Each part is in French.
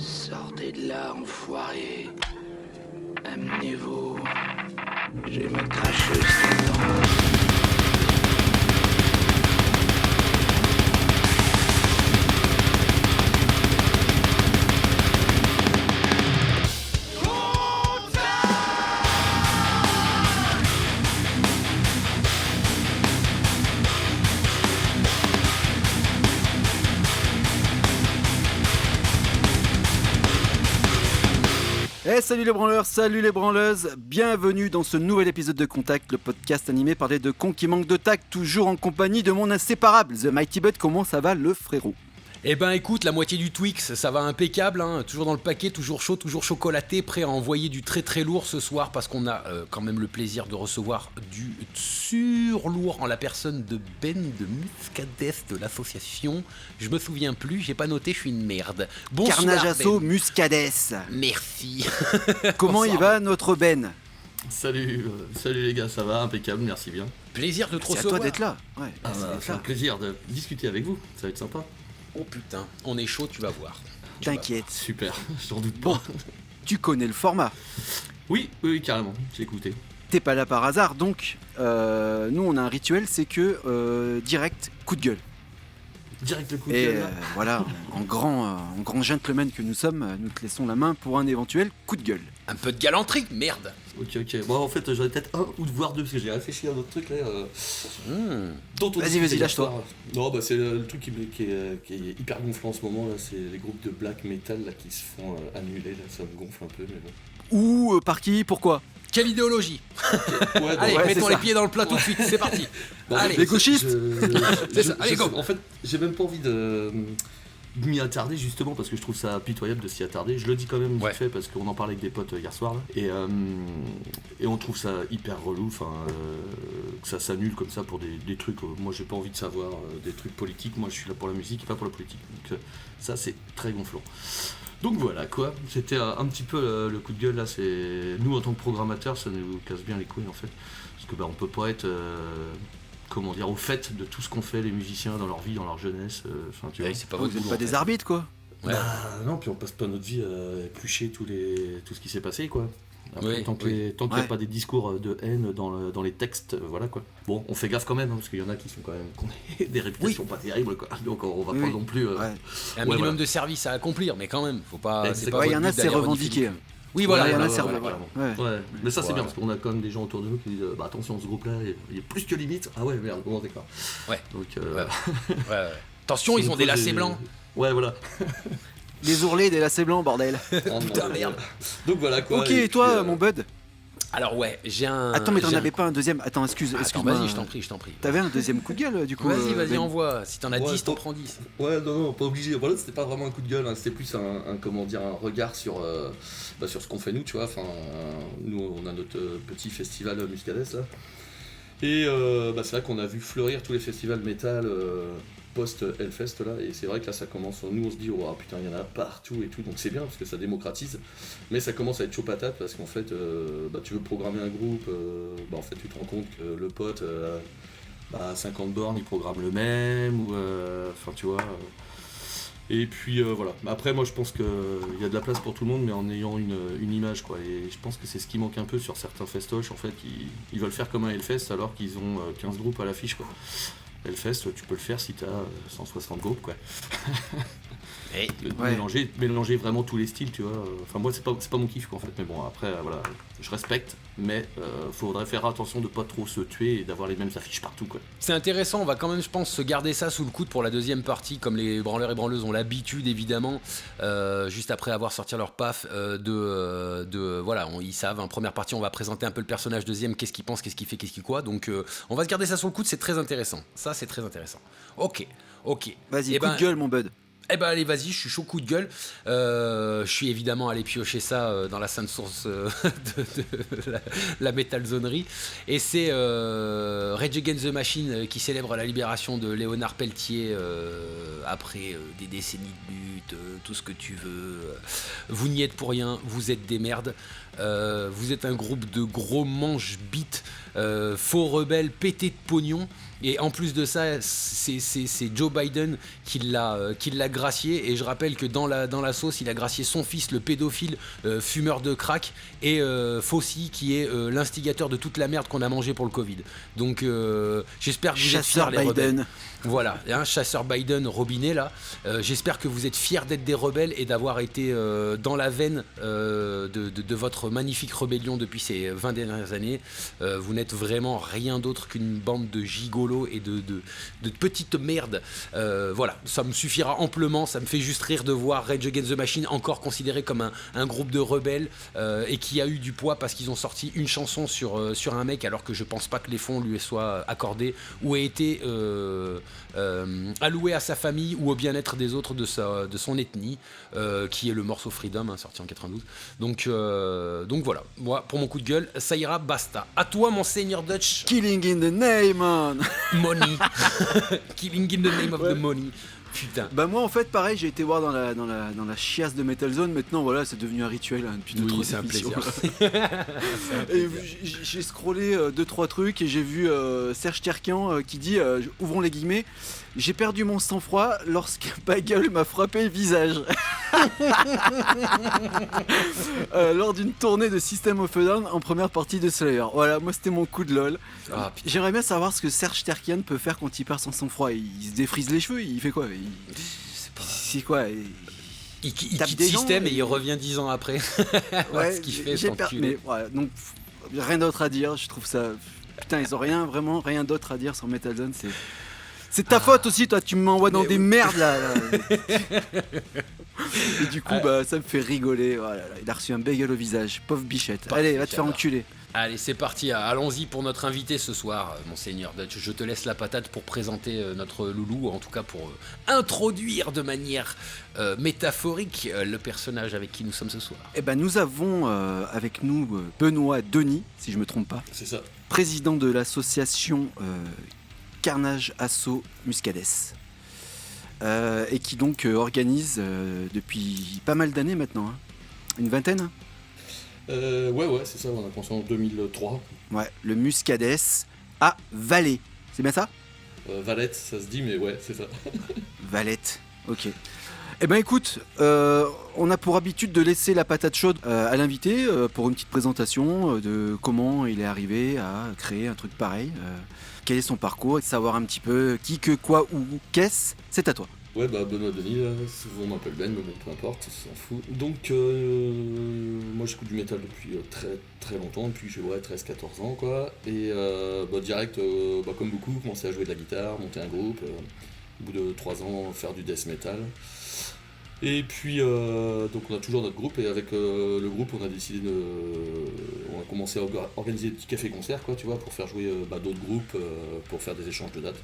Sortez de là, enfoiré. Amenez-vous. J'ai ma cracheuse dedans. Salut les branleurs, salut les branleuses, bienvenue dans ce nouvel épisode de Contact, le podcast animé par les deux cons qui manquent de tact, toujours en compagnie de mon inséparable, The Mighty Bud. Comment ça va le frérot ? Eh ben écoute, la moitié du Twix, ça va impeccable, hein, toujours dans le paquet, toujours chaud, toujours chocolaté, prêt à envoyer du très très lourd ce soir parce qu'on a quand même le plaisir de recevoir du surlourd en la personne de Ben de Muscadès de l'association. Je me souviens plus, j'ai pas noté, je suis une merde. Bonsoir Carnage Asso Ben. Muscadès. Merci. Comment Bonsoir, il va notre Ben ? Salut les gars, ça va, impeccable, merci bien. Plaisir de te C'est à recevoir. toi d'être là. Ouais, C'est un plaisir de discuter avec vous, ça va être sympa. Oh putain, on est chaud, tu vas voir. T'inquiète. Super, j'en doute pas. Tu connais le format. Oui, carrément, j'ai écouté. T'es pas là par hasard, donc nous on a un rituel, c'est que direct, coup de gueule. Direct le coup de Et gueule. voilà, en grand gentleman que nous sommes, nous te laissons la main pour un éventuel coup de gueule. Un peu de galanterie, merde. Ok. Bon, en fait, j'aurais peut-être un ou voire deux, parce que j'ai réfléchi à un autre truc là. Dont on Vas-y, discutait hier lâche-toi. soir. Non, bah c'est le truc qui est hyper gonflant en ce moment là, c'est les groupes de black metal là qui se font annuler là, ça me gonfle un peu, mais bon. Ou par qui, pourquoi ? Quelle idéologie. Ouais, Allez, ouais, mettons c'est les ça. pieds dans le plat tout de suite, c'est parti. Bon, Allez. Les gauchistes C'est ça, allez, go. En fait, j'ai même pas envie de m'y attarder justement parce que je trouve ça pitoyable de s'y attarder. Je le dis quand même vite Ouais. fait parce qu'on en parlait avec des potes hier soir là, et on trouve ça hyper relou, que ça s'annule comme ça pour des trucs. Moi j'ai pas envie de savoir des trucs politiques. Moi je suis là pour la musique et pas pour la politique. Donc ça c'est très gonflant. Donc voilà quoi, c'était un petit peu le coup de gueule là, c'est nous en tant que programmateurs ça nous casse bien les couilles en fait, parce que on peut pas être au fait de tout ce qu'ont fait les musiciens dans leur vie, dans leur jeunesse, tu vois. Ouais, c'est pas Vous votre êtes boulot, pas en fait. des arbitres quoi. Ouais. Bah non, puis on passe pas notre vie à éplucher tout ce qui s'est passé quoi. Après, Oui, tant qu'il n'y a Ouais. pas des discours de haine dans les textes, voilà quoi. Bon, on fait gaffe quand même, hein, parce qu'il y en a qui sont quand même qui ont des réputations pas terribles quoi. Donc on va pas Oui. non plus. Ouais. Un Ouais, minimum voilà. de service à accomplir, mais quand même, faut pas. Ouais, C'est c'est pas quoi, Ouais, il y votre en a, but c'est d'aller revendiqué. renifler. Oui, voilà. Ouais, il y en a, voilà, c'est voilà, revendiqué. voilà. Ouais. Ouais, mais ça c'est Voilà. bien parce qu'on a quand même des gens autour de nous qui disent bah attention ce groupe là il est plus que limite. Ah ouais merde, bon d'accord. Ouais. Donc Ouais, ouais. Attention, ils ont des lacets blancs. Ouais voilà. Les ourlets, des lacets blancs, bordel. Putain, merde. Donc voilà quoi. Ok, et et toi, puis, mon bud ? Alors ouais, j'ai un. Attends, mais t'en j'ai un- avais pas un deuxième. Attends, Attends, excuse-moi. vas-y, je t'en prie. T'avais un deuxième coup de gueule, du coup. Vas-y, Ben. envoie. Si t'en as Ouais, 10, t'en bon. prends 10. Ouais, non, pas obligé. Voilà, c'était pas vraiment un coup de gueule, hein, c'était plus un regard sur ce qu'on fait nous, tu vois. Enfin, nous, on a notre petit festival Muscadès là. Et c'est vrai qu'on a vu fleurir tous les festivals métal post-Hellfest là. Et c'est vrai que là, ça commence. Nous, on se dit, oh putain, il y en a partout et tout. Donc c'est bien parce que ça démocratise. Mais ça commence à être chaud patate parce qu'en fait, tu veux programmer un groupe. En fait, tu te rends compte que le pote. À 50 bornes, il programme le même, ou tu vois. Et puis voilà. Après, moi je pense qu'il y a de la place pour tout le monde, mais en ayant une image, quoi. Et je pense que c'est ce qui manque un peu sur certains festoches, en fait. Ils veulent faire comme un Hellfest alors qu'ils ont 15 groupes à l'affiche, quoi. Hellfest, tu peux le faire si t'as 160 groupes, quoi. Et Ouais. Mélanger vraiment tous les styles, tu vois. Enfin, moi, c'est pas mon kiff, quoi, en fait. Mais bon, après, voilà, je respecte, mais faudrait faire attention de pas trop se tuer et d'avoir les mêmes affiches partout, quoi. c'est intéressant, on va quand même, je pense, se garder ça sous le coude pour la deuxième partie, comme les branleurs et branleuses ont l'habitude, évidemment, juste après avoir sorti leur paf, voilà, ils savent, en première partie, on va présenter un peu le personnage, deuxième, qu'est-ce qu'il pense, qu'est-ce qu'il fait, qu'est-ce qu'il quoi, donc on va se garder ça sous le coude, c'est très intéressant. Ça, c'est très intéressant. Ok. Vas-y, Eh coup ben, de gueule, mon bud. Eh ben allez, vas-y, je suis chaud coup de gueule. Je suis évidemment allé piocher ça dans la sainte source de la métalzonerie. Et c'est Rage Against the Machine qui célèbre la libération de Léonard Peltier après des décennies de lutte, tout ce que tu veux. Vous n'y êtes pour rien, vous êtes des merdes. Vous êtes un groupe de gros manches-bites, faux rebelles pétés de pognon. Et en plus de ça, c'est Joe Biden qui l'a gracié, et je rappelle que dans la sauce, il a gracié son fils, le pédophile fumeur de crack, et Fauci, qui est l'instigateur de toute la merde qu'on a mangé pour le Covid. Donc j'espère que vous êtes fiers, les rebelles. Voilà, chasseur Biden, Robinet là. J'espère que vous êtes fiers d'être des rebelles et d'avoir été dans la veine de votre magnifique rébellion depuis ces 20 dernières années. Vous n'êtes vraiment rien d'autre qu'une bande de gigolos et de petites merdes. Voilà, ça me suffira amplement. Ça me fait juste rire de voir Rage Against the Machine encore considéré comme un groupe de rebelles et qui a eu du poids parce qu'ils ont sorti une chanson sur un mec, alors que je pense pas que les fonds lui soient accordés ou aient été alloué à sa famille ou au bien-être des autres de son ethnie, qui est le morceau Freedom, sorti en 92. Donc voilà, moi pour mon coup de gueule, ça ira, basta. À toi, mon seigneur Dutch. Killing in the name, man. Money. Killing in the name of the money. Putain. Bah moi en fait pareil, j'ai été voir dans la chiasse de Metal Zone. Maintenant voilà, c'est devenu un rituel depuis deux trois c'est un émissions. plaisir. Et j'ai scrollé 2-3 trucs et j'ai vu Serge Terkian qui dit ouvrons les guillemets, j'ai perdu mon sang-froid lorsqu'un bagel m'a frappé le visage lors d'une tournée de System of a Down en première partie de Slayer. Voilà, moi c'était mon coup de lol. Ah, J'aimerais bien savoir ce que Serge Terkian peut faire quand il perd son sang-froid. Il se défrise les cheveux, il fait quoi? C'est quoi? Il tape quitte des gens, System et il revient 10 ans après. Ouais, ce qu'il fait, j'ai cet mais enculé. voilà, donc rien d'autre à dire, je trouve ça. Putain, ils ont vraiment rien d'autre à dire sur Metal Zone, c'est ta faute aussi, toi, tu m'envoies dans des merdes là. Et du coup, ça me fait rigoler. Voilà, il a reçu un bagel au visage, pauvre bichette. Allez, va te faire enculer. Allez, c'est parti, allons-y pour notre invité ce soir, monseigneur Dutch. Je te laisse la patate pour présenter notre loulou, en tout cas pour introduire de manière métaphorique le personnage avec qui nous sommes ce soir. Eh ben, nous avons avec nous Benoît Denis, si je me trompe pas, C'est ça. président de l'association Carnage Asso Muscades, et qui donc organise depuis pas mal d'années maintenant, une vingtaine. Ouais, c'est ça, on a commencé en 2003. Ouais, le Muscades à Valais, c'est bien ça? Valette, ça se dit, mais ouais, c'est ça. Valette, ok. Eh ben écoute, on a pour habitude de laisser la patate chaude à l'invité pour une petite présentation de comment il est arrivé à créer un truc pareil, quel est son parcours, et savoir un petit peu qui, que, quoi, où, qu'est-ce, c'est à toi. Ouais, Benoît Denis, là, souvent on m'appelle Ben, mais bon, peu importe, on s'en fout. Donc, moi j'écoute du métal depuis très très longtemps, depuis j'ai 13-14 ans, quoi. Et direct, comme beaucoup, commencer à jouer de la guitare, monter un groupe, au bout de 3 ans, faire du death metal. Et puis, donc on a toujours notre groupe, et avec le groupe, on a décidé on a commencé à organiser des petits cafés-concerts, quoi, tu vois, pour faire jouer d'autres groupes, pour faire des échanges de dates.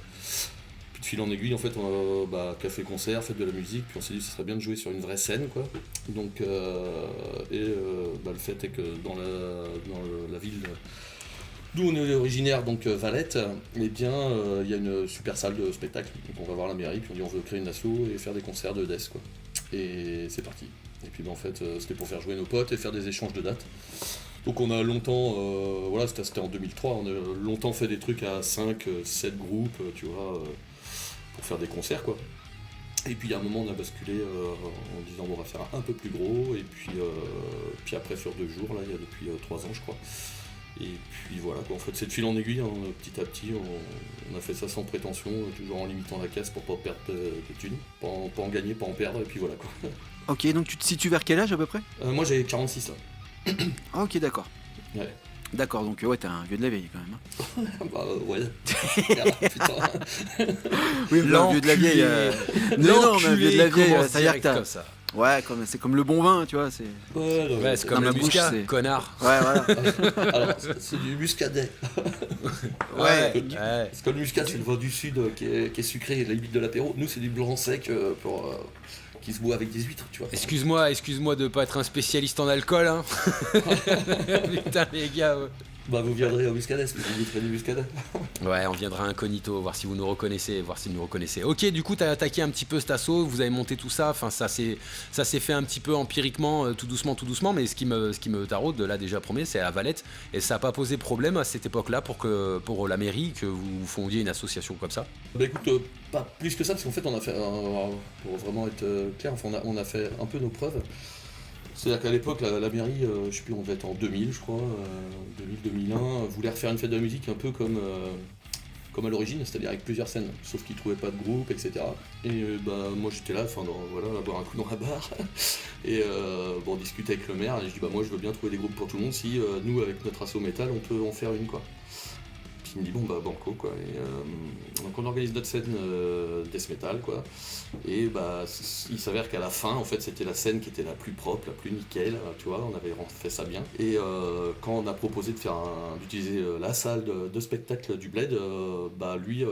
De fil en aiguille, en fait, on a café-concert, fête de la musique, puis on s'est dit que ce serait bien de jouer sur une vraie scène, quoi. Donc, le fait est que dans la ville d'où on est originaire, donc Valette, eh bien, il y a une super salle de spectacle. Donc on va voir la mairie, puis on dit on veut créer une asso et faire des concerts de death, quoi. Et c'est parti. Et puis en fait, c'était pour faire jouer nos potes et faire des échanges de dates. Donc on a longtemps, c'était en 2003, on a longtemps fait des trucs à 5, 7 groupes, tu vois, pour faire des concerts, quoi. Et puis à un moment on a basculé en disant bon, on va faire un peu plus gros, et puis après sur 2 jours, là il y a depuis 3 ans je crois. Et puis voilà, quoi. En fait c'est de fil en aiguille, petit à petit on a fait ça sans prétention, toujours en limitant la caisse pour pas perdre de thunes, pas en gagner, pas en perdre, et puis voilà, quoi. Ok, donc tu te situes vers quel âge à peu près? Moi j'ai 46 là. Ah, ok, d'accord. Ouais. D'accord, donc ouais, t'es un vieux de la vieille quand même. Ouais. Putain. Oui, mais un vieux de la vieille. Non, mais un vieux de la vieille, commence ça veut dire que direct t'as. comme ça. Ouais, c'est comme le bon vin, tu vois. C'est... Ouais, c'est comme Dans la ma bouche, muscat, c'est- connard. Ouais, voilà. Alors c'est du muscadet. Ouais. Parce que le muscat c'est le vin du sud qui est sucré et la limite de l'apéro. Nous c'est du blanc sec qui se boit avec des huîtres, tu vois. Excuse-moi de pas être un spécialiste en alcool, hein. Putain les gars. Ouais. Bah vous viendrez au Muscadet, vous inviterez du Muscadet. Ouais, on viendra incognito, voir si vous nous reconnaissez, Ok, du coup, t'as attaqué un petit peu cet assaut, vous avez monté tout ça, enfin, ça s'est fait un petit peu empiriquement, tout doucement, mais ce qui me taraude, là, déjà, premier, c'est à Valette, et ça n'a pas posé problème à cette époque-là pour la mairie que vous fondiez une association comme ça? Bah écoute, pas plus que ça, parce qu'en fait on a fait, pour vraiment être clair, enfin, on a fait un peu nos preuves. C'est-à-dire qu'à l'époque, la mairie, je sais plus, on devait être en 2000, je crois, 2000-2001, voulait refaire une fête de la musique un peu comme à l'origine, c'est-à-dire avec plusieurs scènes, sauf qu'ils trouvaient pas de groupe, etc. Et bah moi j'étais là, voilà, à boire un coup dans la barre, et on discutait avec le maire, et je dis bah moi je veux bien trouver des groupes pour tout le monde, si nous avec notre asso métal on peut en faire une quoi. Puis il me dit bon bah banco quoi, et donc on organise notre scène death metal quoi, et bah il s'avère qu'à la fin en fait c'était la scène qui était la plus propre, la plus nickel, tu vois, on avait fait ça bien, et quand on a proposé d'utiliser la salle de spectacle du Bled, bah lui,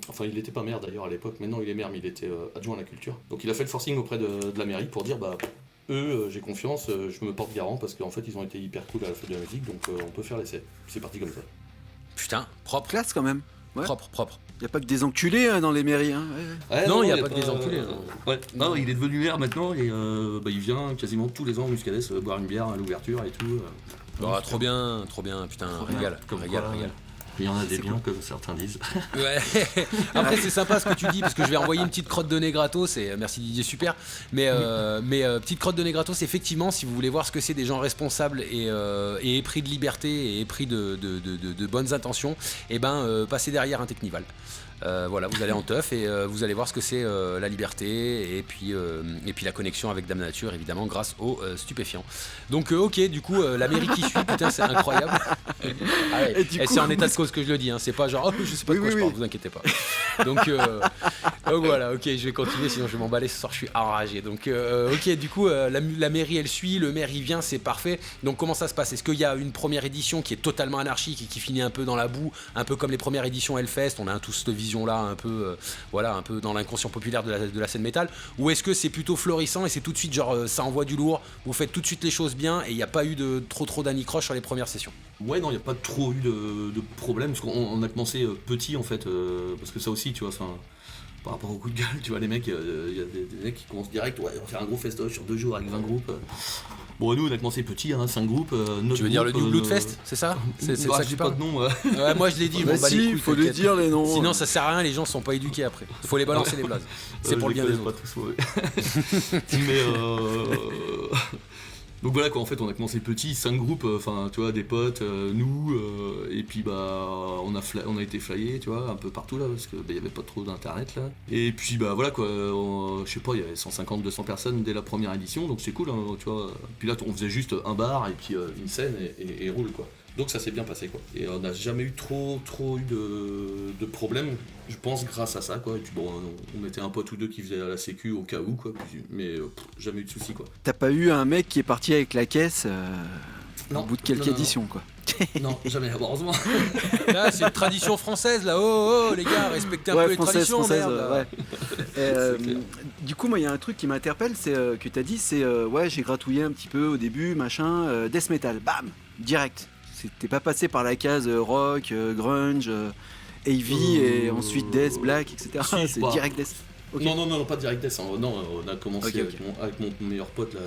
enfin il était pas maire d'ailleurs à l'époque, maintenant il est maire mais il était adjoint à la culture, donc il a fait le forcing auprès de la mairie pour dire bah eux, j'ai confiance, je me porte garant parce qu'en fait ils ont été hyper cool à la fête de la musique, donc on peut faire l'essai. C'est parti comme ça. Putain, propre. Classe quand même. Ouais. Propre. Y a pas que des enculés dans les mairies. Hein. Ouais. Non, il y a pas que des enculés. Ouais. Non, il est devenu maire maintenant et il vient quasiment tous les ans au Muscadet boire une bière à l'ouverture et tout. Trop bien, putain, régal. Il y en a des biens, comme certains disent. Ouais. Après, c'est sympa ce que tu dis, parce que je vais envoyer une petite crotte de nez gratos, et merci Didier, super. Mais petite crotte de nez gratos, effectivement, si vous voulez voir ce que c'est des gens responsables et épris de liberté et épris de bonnes intentions, passez derrière un Technival. Voilà, vous allez en teuf et vous allez voir ce que c'est la liberté et puis la connexion avec Dame Nature, évidemment, grâce aux stupéfiants. Donc, ok, du coup, la mairie qui suit, putain, c'est incroyable. Et c'est en état de cause que je le dis, hein, c'est pas genre, je sais pas de quoi je parle, vous inquiétez pas. Donc voilà, ok, je vais continuer, sinon je vais m'emballer ce soir, je suis enragé. Donc, ok, du coup, la mairie elle suit, le maire il vient, c'est parfait. Donc, comment ça se passe? Est-ce qu'il y a une première édition qui est totalement anarchique et qui finit un peu dans la boue, un peu comme les premières éditions Hellfest, on a tous cette vision là un peu dans l'inconscient populaire de la scène métal, ou est-ce que c'est plutôt florissant et c'est tout de suite genre ça envoie du lourd, vous faites tout de suite les choses bien et il n'y a pas eu de trop d'anicroche sur les premières sessions? Ouais, non, il n'y a pas trop eu de problème parce qu'on a commencé petit en fait, parce que ça aussi tu vois, par rapport au coup de gueule, tu vois, les mecs, il y a des mecs qui commencent direct, ouais, on va faire un gros festoche sur 2 jours avec 20 groupes. Bon, nous on a commencé petit, 5 groupes. Tu veux dire le New Blood Fest, c'est ça? C'est bah, ça je dis pas de nom. Ouais, moi je l'ai dit, je bah m'en bats les couilles. Il faut les dire les noms. Sinon ça sert à rien, les gens sont pas éduqués après. Faut les balancer les blazes. C'est pour le bien des autres. Mais donc voilà quoi, en fait on a commencé petit, 5 groupes, tu vois, des potes, nous, et puis bah on a été flyés, tu vois, un peu partout là, parce que y avait pas trop d'internet là. Et puis bah voilà quoi, je sais pas, il y avait 150-200 personnes dès la première édition, donc c'est cool, hein, tu vois. Puis là on faisait juste un bar et puis une scène et roule quoi. Donc ça s'est bien passé quoi. Et on n'a jamais eu trop eu de problèmes, je pense, grâce à ça quoi. Et puis bon, on mettait un pote ou deux qui faisait la sécu au cas où quoi, mais jamais eu de soucis quoi. T'as pas eu un mec qui est parti avec la caisse Non, au bout de quelques éditions quoi? Non, jamais, heureusement. Là, c'est une tradition française, là. Oh, les gars, respectez un peu les traditions, merde. Ouais. Du coup, moi, il y a un truc qui m'interpelle, c'est que t'as dit, ouais, j'ai gratouillé un petit peu au début, machin, death metal, bam, direct. T'es pas passé par la case rock, grunge, heavy et ensuite death, black, etc. Si, c'est direct death. Okay. Non, pas direct death. Hein. Non, on a commencé okay. Avec mon meilleur pote là.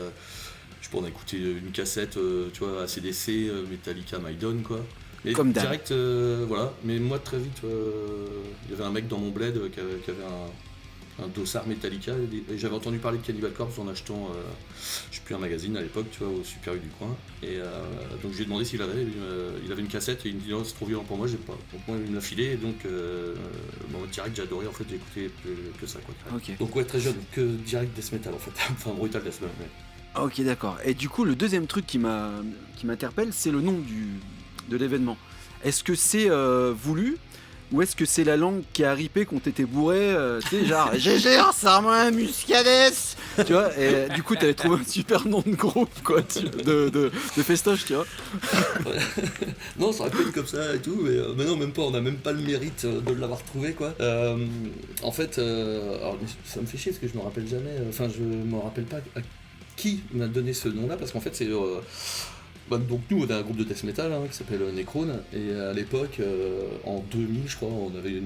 Je sais pas, on a écouté une cassette, tu vois, AC/DC, Metallica, Maiden quoi. Et comme direct, voilà. Mais moi très vite, il y avait un mec dans mon bled qui avait un dossard Metallica et j'avais entendu parler de Cannibal Corpse en achetant, je sais plus, un magazine à l'époque, tu vois, au Super U du coin. Et donc je lui ai demandé s'il avait, il avait une cassette et il me dit non, c'est trop violent pour moi, j'ai pas. Donc moi il me l'a filé et donc direct j'ai adoré en fait, j'ai écouté que ça quoi. Okay. Donc ouais, très jeune, que direct death metal en fait, enfin brutal death metal. Ouais. Ok, d'accord. Et du coup, le deuxième truc qui m'interpelle, c'est le nom de l'événement. Est-ce que c'est voulu ou est-ce que c'est la langue qui a ripé quand t'étais bourré, tu sais, genre GG, resserre-moi Muscadet, tu vois, et du coup t'avais trouvé un super nom de groupe, quoi, de festoche, tu vois. Non, ça rappelle comme ça et tout, mais non, même pas, on n'a même pas le mérite de l'avoir trouvé, quoi. En fait, alors, ça me fait chier parce que je me rappelle jamais, je me rappelle pas à qui m'a donné ce nom-là, parce qu'en fait, c'est Donc nous on a un groupe de death metal qui s'appelle Necrone, et à l'époque en 2000 je crois on avait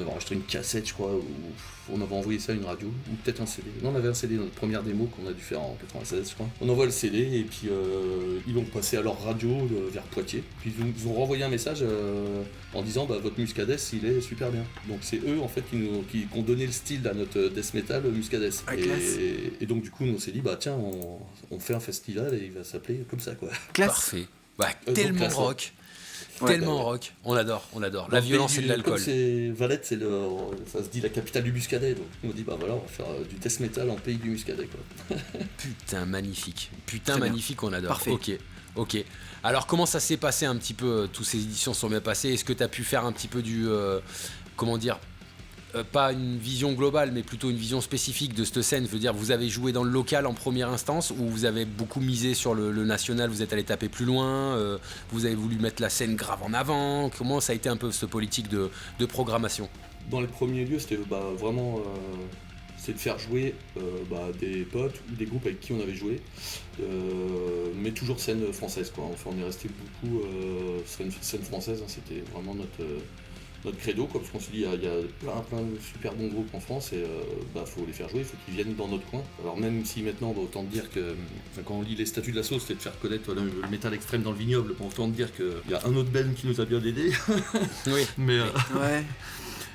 enregistré une cassette je crois, où on avait envoyé ça à une radio, ou peut-être un CD. Non, on avait un CD, notre première démo qu'on a dû faire en 96 je crois. On envoie le CD et puis ils l'ont passé à leur radio vers Poitiers, puis ils ont renvoyé un message en disant votre Muscadès il est super bien. Donc c'est eux en fait qui ont donné le style à notre death metal Muscadès. Et donc du coup on s'est dit tiens on fait un festival et il va s'appeler comme ça quoi. Parfait. Tellement rock. Tellement rock. On adore. La violence et de l'alcool. Valette, ça se dit la capitale du Muscadet. Donc on dit on va faire du death metal en pays du Muscadet quoi. Putain magnifique, on adore. Parfait. Ok. Alors comment ça s'est passé un petit peu, toutes ces éditions sont bien passées? Est-ce que tu as pu faire un petit peu du pas une vision globale, mais plutôt une vision spécifique de cette scène? Je veux dire, vous avez joué dans le local en première instance, ou vous avez beaucoup misé sur le national, vous êtes allé taper plus loin, vous avez voulu mettre la scène grave en avant? Comment ça a été un peu cette politique de programmation? Dans les premiers lieux, c'était vraiment c'est de faire jouer des potes ou des groupes avec qui on avait joué, mais toujours scène française quoi. Enfin, on est resté beaucoup scène française, c'était vraiment notre credo quoi, parce qu'on s'est dit il y a plein de super bons groupes en France et faut les faire jouer, il faut qu'ils viennent dans notre coin. Alors même si maintenant autant dire que quand on lit les statuts de la sauce, c'était de faire connaître le métal extrême dans le vignoble, autant dire qu'il y a un autre band qui nous a bien aidés. Oui. Mais Ouais.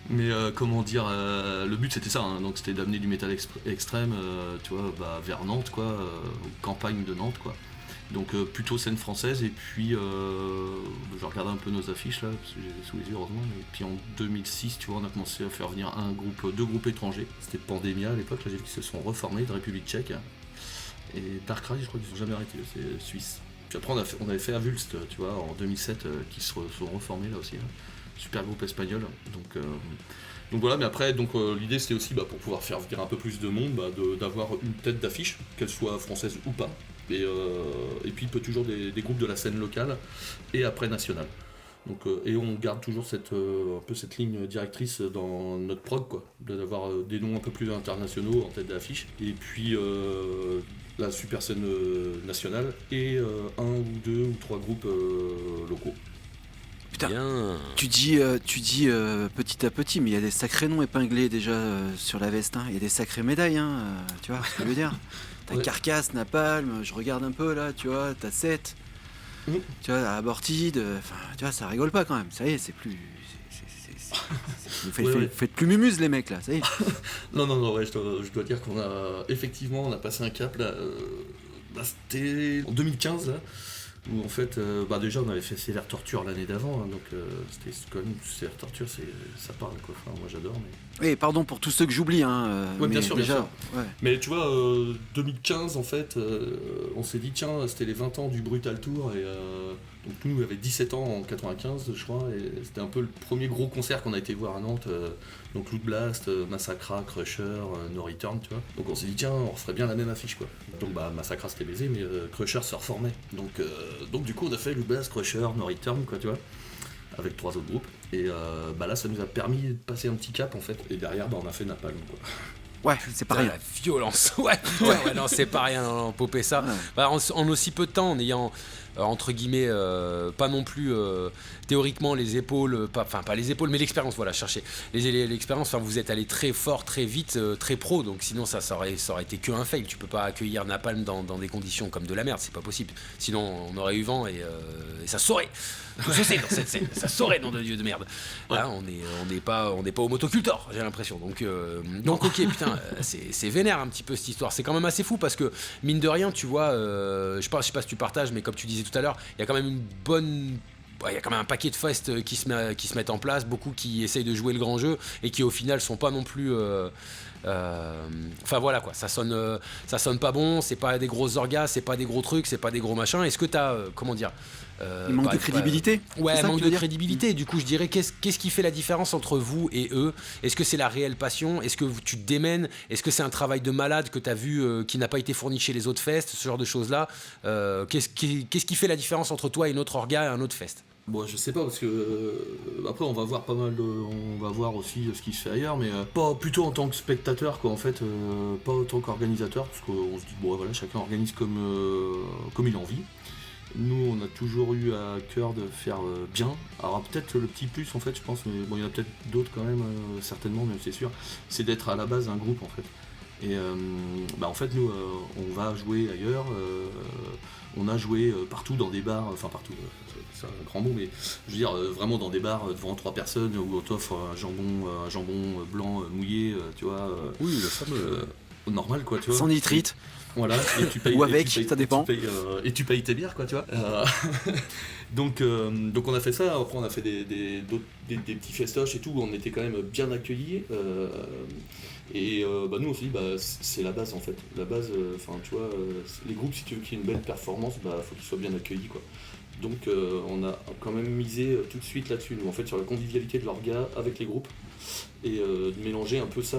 mais le but c'était ça, donc c'était d'amener du métal extrême tu vois, vers Nantes quoi, campagne de Nantes quoi. Donc plutôt scène française, et puis je regarde un peu nos affiches là, parce que j'ai sous les yeux heureusement, et puis en 2006 tu vois on a commencé à faire venir deux groupes étrangers, c'était Pandemia à l'époque, là j'ai vu qu'ils se sont reformés de République tchèque, et Darkrai je crois qu'ils sont jamais arrêtés, c'est suisse. Puis après on avait fait Avulst tu vois en 2007 qui se sont reformés là aussi, super groupe espagnol, donc voilà, mais après l'idée c'était aussi pour pouvoir faire venir un peu plus de monde, d'avoir une tête d'affiche, qu'elle soit française ou pas. Et puis il peut toujours des groupes de la scène locale et après nationale. Donc, et on garde toujours un peu cette ligne directrice dans notre prog quoi, d'avoir des noms un peu plus internationaux en tête d'affiche. Et puis la super scène nationale et un ou deux ou trois groupes locaux. Putain, Bien. tu dis petit à petit, mais il y a des sacrés noms épinglés déjà sur la veste, il y a des sacrées médailles, tu vois ce que je veux dire. T'as Carcasse, Napalm, je regarde un peu là, tu vois, t'as 7, tu vois, Abortide, tu vois, ça rigole pas quand même, ça y est, c'est plus... Faites plus mumuse les mecs là, ça y est. Non, ouais, je dois dire qu'on a passé un cap là, c'était en 2015 là, où en fait, déjà on avait fait Sévère Torture l'année d'avant, donc c'était quand même, Sévère Torture, ça parle quoi, enfin moi j'adore. Mais... Oui, pardon pour tous ceux que j'oublie, ouais, bien sûr, déjà, ouais. Mais tu vois, 2015 en fait, on s'est dit tiens, c'était les 20 ans du Brutal Tour, et donc nous on avait 17 ans en 95 je crois, et c'était un peu le premier gros concert qu'on a été voir à Nantes, donc Loot Blast, Massacra, Crusher, No Return, tu vois. Donc on s'est dit tiens, on referait bien la même affiche quoi. Donc Massacra c'était baisé, mais Crusher se reformait. Donc du coup on a fait Loot Blast, Crusher, No Return quoi, tu vois, avec 3 autres groupes. Et là ça nous a permis de passer un petit cap en fait. Et derrière on a fait Napalm quoi. Ouais, c'est pas rien. La violence, ouais, non, c'est pas rien, non, popper ça. Ouais. En aussi peu de temps, en ayant, entre guillemets, pas non plus théoriquement les épaules, pas les épaules, mais l'expérience, voilà, chercher. L'expérience, vous êtes allé très fort, très vite, très pro, donc sinon ça aurait été que un fail. Tu peux pas accueillir Napalm dans des conditions comme de la merde, c'est pas possible. Sinon on aurait eu vent et ça saurait. Tout ça, c'est dans cette scène, ça saurait, nom de Dieu de merde. Là, on n'est pas au motocultor, j'ai l'impression. Donc ok, putain, c'est vénère un petit peu cette histoire. C'est quand même assez fou parce que mine de rien, tu vois, je sais pas si tu partages, mais comme tu disais tout à l'heure, il y a quand même une bonne. Il y a quand même un paquet de fests qui se mettent en place, beaucoup qui essayent de jouer le grand jeu et qui au final sont pas non plus. Enfin voilà quoi, ça sonne pas bon, c'est pas des grosses orgas, c'est pas des gros trucs, c'est pas des gros machins. Est-ce que t'as comment dire il manque de crédibilité. Ouais, manque de crédibilité. Du coup, je dirais qu'est-ce qui fait la différence entre vous et eux? Est-ce que c'est la réelle passion? Est-ce que tu te démènes? Est-ce que c'est un travail de malade que t'as vu qui n'a pas été fourni chez les autres fests? Ce genre de choses là. Qu'est-ce qui fait la différence entre toi et une autre orga et un autre fest? Bon, je sais pas parce que après on va voir on va voir aussi ce qui se fait ailleurs, mais pas plutôt en tant que spectateur quoi en fait, pas en tant qu'organisateur, parce qu'on se dit bon voilà, chacun organise comme il a envie. Nous, on a toujours eu à cœur de faire bien. Alors peut-être le petit plus en fait, je pense, mais bon, il y en a peut-être d'autres quand même, certainement, même c'est sûr, c'est d'être à la base un groupe en fait. Et en fait, nous, on va jouer ailleurs. On a joué partout dans des bars, enfin partout, c'est un grand mot, mais je veux dire vraiment dans des bars devant 3 personnes où on t'offre un jambon blanc mouillé, tu vois. Oui, le fameux. Normal quoi, tu vois. Sans nitrite. Voilà, et tu payes. Ou avec, ça dépend. Et tu payes tes bières, quoi, tu vois. Donc on a fait ça, après on a fait des petits festoches et tout, on était quand même bien accueillis. Nous aussi, c'est la base en fait. La base, tu vois, les groupes, si tu veux qu'il y ait une belle performance, faut qu'ils soient bien accueillis, quoi. Donc on a quand même misé tout de suite là-dessus, nous, en fait, sur la convivialité de l'orga avec les groupes. Et de mélanger un peu ça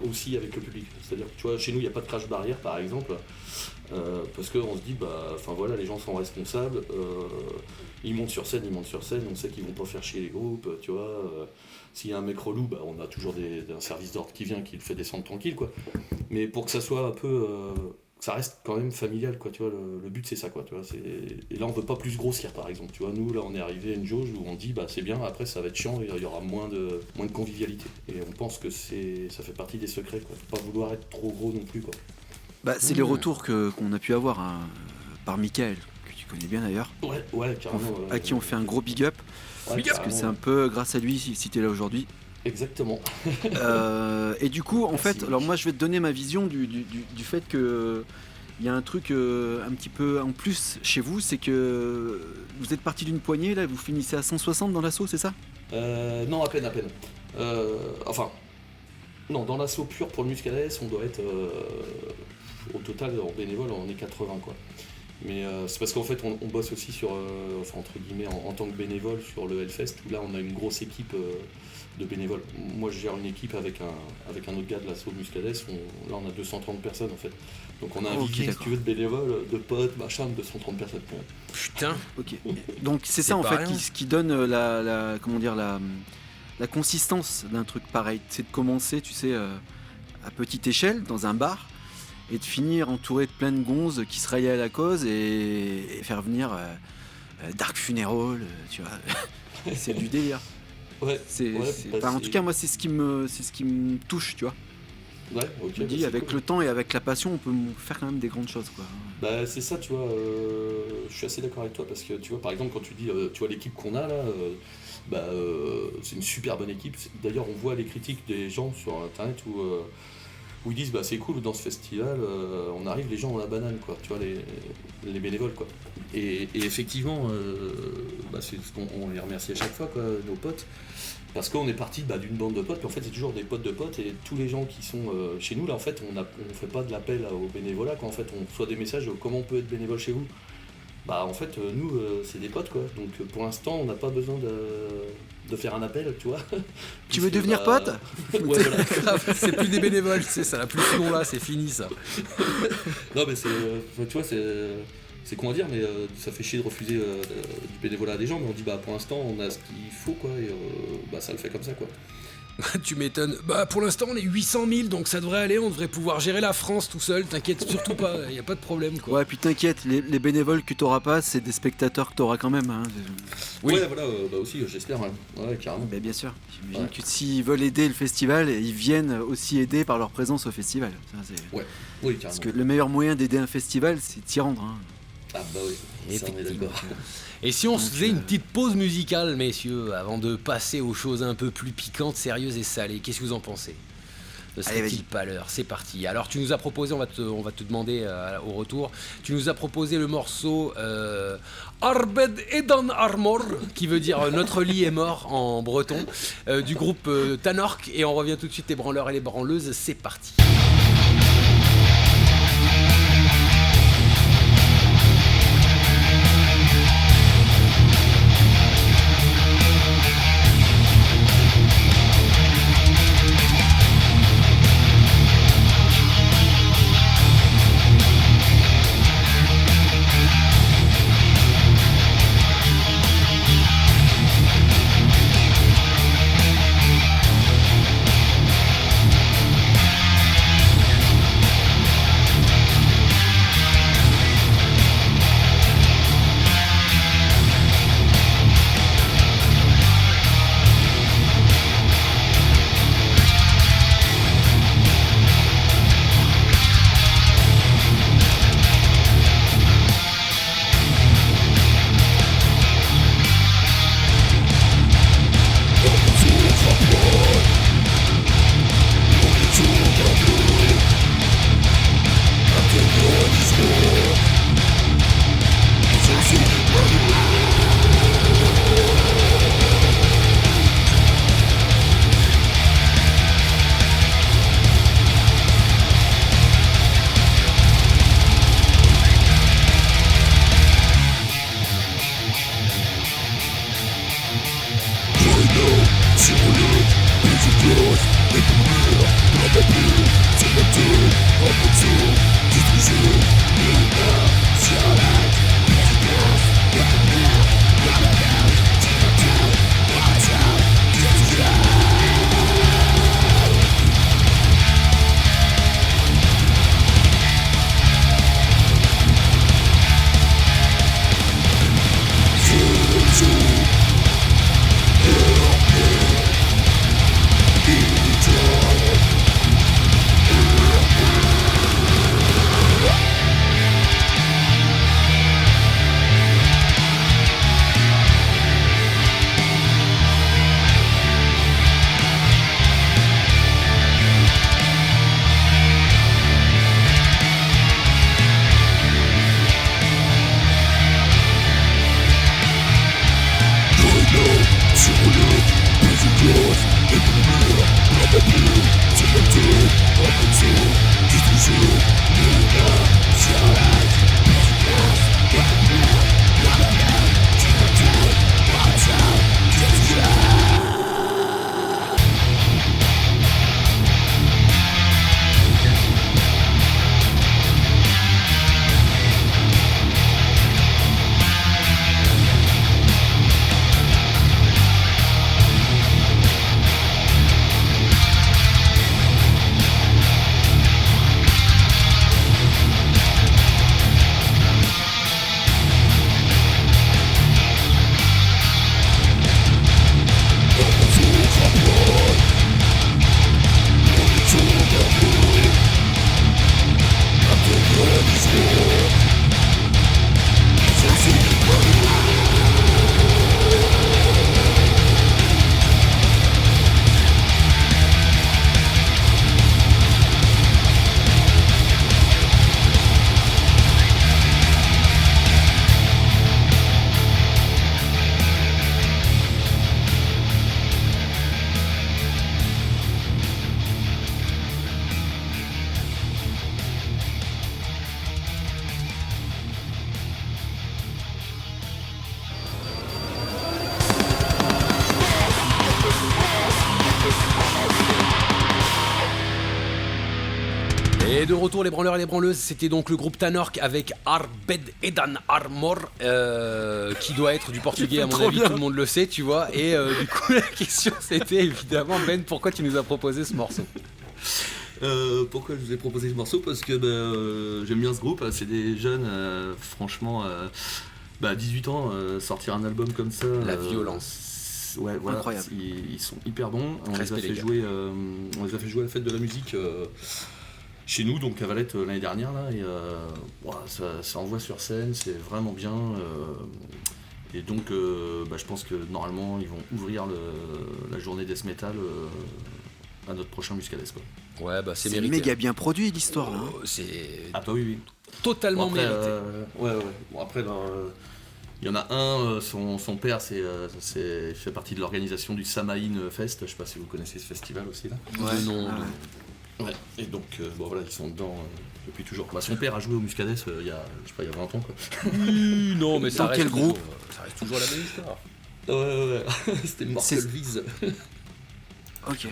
aussi avec le public. C'est-à-dire que tu vois, chez nous, il n'y a pas de crash barrière, par exemple, parce qu'on se dit, voilà, les gens sont responsables, ils montent sur scène, on sait qu'ils vont pas faire chier les groupes, tu vois. S'il y a un mec relou, on a toujours un service d'ordre qui vient, qui le fait descendre tranquille, quoi. Mais pour que ça soit un peu... que ça reste quand même familial, quoi, tu vois, le but c'est ça, quoi, tu vois, et là on veut pas plus grossir, par exemple, tu vois, nous là on est arrivé à une jauge où on dit c'est bien, après ça va être chiant, il y aura moins de convivialité, et on pense que ça fait partie des secrets, quoi, faut pas vouloir être trop gros non plus, quoi. C'est les retours qu'on a pu avoir par Michael, que tu connais bien d'ailleurs, ouais, carrément, à qui on fait un gros big up, parce que c'est un peu grâce à lui si t'es là aujourd'hui. Exactement. Et du coup, en fait, Merci. alors moi je vais te donner ma vision du fait que il y a un truc un petit peu en plus chez vous, c'est que vous êtes parti d'une poignée, là, vous finissez à 160 dans l'assaut, c'est ça ? Non, à peine. Non, dans l'assaut pur pour le Muscadès, on doit être au total en bénévole, on est 80, quoi. Mais c'est parce qu'en fait on bosse aussi sur, entre guillemets, en tant que bénévole sur le Hellfest, où là on a une grosse équipe de bénévoles. Moi je gère une équipe avec un autre gars de l'assaut Muscadès, là on a 230 personnes en fait. Donc on a un vivier, si tu veux, de bénévoles, de potes, machin, de 230 personnes. Putain. Ok. Donc c'est ça en pas fait rien. qui donne la consistance d'un truc pareil. C'est de commencer, tu sais, à petite échelle, dans un bar, et de finir entouré de plein de gonzes qui se raillaient à la cause et faire venir Dark Funeral, tu vois. C'est du délire. Ouais. En tout cas, moi, c'est ce qui me touche, tu vois. Ouais, ok. Je me dis, avec le temps et avec la passion, on peut faire quand même des grandes choses, quoi. C'est ça, tu vois, je suis assez d'accord avec toi, parce que tu vois, par exemple, quand tu dis, tu vois l'équipe qu'on a là, c'est une super bonne équipe. D'ailleurs, on voit les critiques des gens sur internet où ils disent c'est cool, dans ce festival, on arrive, les gens ont la banane, quoi, tu vois, les bénévoles, quoi. Et effectivement, c'est ce qu'on les remercie à chaque fois, quoi, nos potes. Parce qu'on est parti d'une bande de potes, puis en fait c'est toujours des potes de potes, et tous les gens qui sont chez nous, là en fait on fait pas de l'appel au bénévolat, quand en fait on reçoit des messages comment on peut être bénévole chez vous. En fait nous c'est des potes, quoi, donc pour l'instant on n'a pas besoin de faire un appel, tu vois. Tu veux devenir pote ? Ouais, voilà. Grave, c'est plus des bénévoles, c'est ça, la plus ce nom là, c'est fini ça. Non mais tu vois, c'est con à dire, mais ça fait chier de refuser du bénévolat à des gens, mais on dit pour l'instant on a ce qu'il faut, quoi, et ça le fait comme ça, quoi. Tu m'étonnes. Pour l'instant on est 800 000, donc ça devrait aller, on devrait pouvoir gérer la France tout seul, t'inquiète surtout pas, y a pas de problème, quoi. Ouais, puis t'inquiète, les bénévoles que t'auras pas, c'est des spectateurs que t'auras quand même, hein. Oui. Ouais, voilà, aussi j'espère, hein. Ouais, carrément. Mais bien sûr, j'imagine que s'ils veulent aider le festival, ils viennent aussi aider par leur présence au festival. Ça, Ouais, oui, carrément. parce que le meilleur moyen d'aider un festival, c'est de s'y rendre, hein. Ah oui, ça, on est Effectivement. d'accord. Et si on se faisait une petite pause musicale, messieurs, avant de passer aux choses un peu plus piquantes, sérieuses et salées, qu'est-ce que vous en pensez ? Ne Allez, serait-il vas-y. pas l'heure ? C'est parti. Alors tu nous as proposé, on va te demander au retour, tu nous as proposé le morceau Arbed Edan Armor, qui veut dire notre lit est mort en breton, du groupe Tanork, et on revient tout de suite, les branleurs et les branleuses, c'est parti. retour, les branleurs et les branleuses. C'était donc le groupe Tanork avec Arbed Edan Armor, qui doit être du portugais à mon avis, tout le monde le sait, tu vois. Et du coup, la question c'était évidemment, Ben, pourquoi tu nous as proposé ce morceau? Pourquoi je vous ai proposé ce morceau? Parce que j'aime bien ce groupe, c'est des jeunes, franchement, 18 ans, sortir un album comme ça. La violence. Ouais, voilà, Incroyable. ils sont hyper bons. On les a Respect, fait les gars. jouer, à la fête de la musique chez nous, donc à Valette l'année dernière là, et ça envoie sur scène, c'est vraiment bien. Et donc, je pense que normalement ils vont ouvrir la journée Death Metal à notre prochain Muscadès, quoi. Ouais, c'est C'est mérité. méga bien produit l'histoire là. hein. C'est Ah bah oui. totalement Bon, après, mérité. ouais. Bon, après, il y en a un, son père, il fait partie de l'organisation du Samaïn Fest. Je sais pas si vous connaissez ce festival aussi là. Ouais, non, Ah non. ouais. Ouais. Et donc, voilà, ils sont dedans depuis toujours. Son père a joué au Muscadès il y a 20 ans, quoi. Oui, non, mais ça Dans reste quel groupe ça reste toujours la même histoire. Ouais. C'était Mortal C'est- Viz. Ok.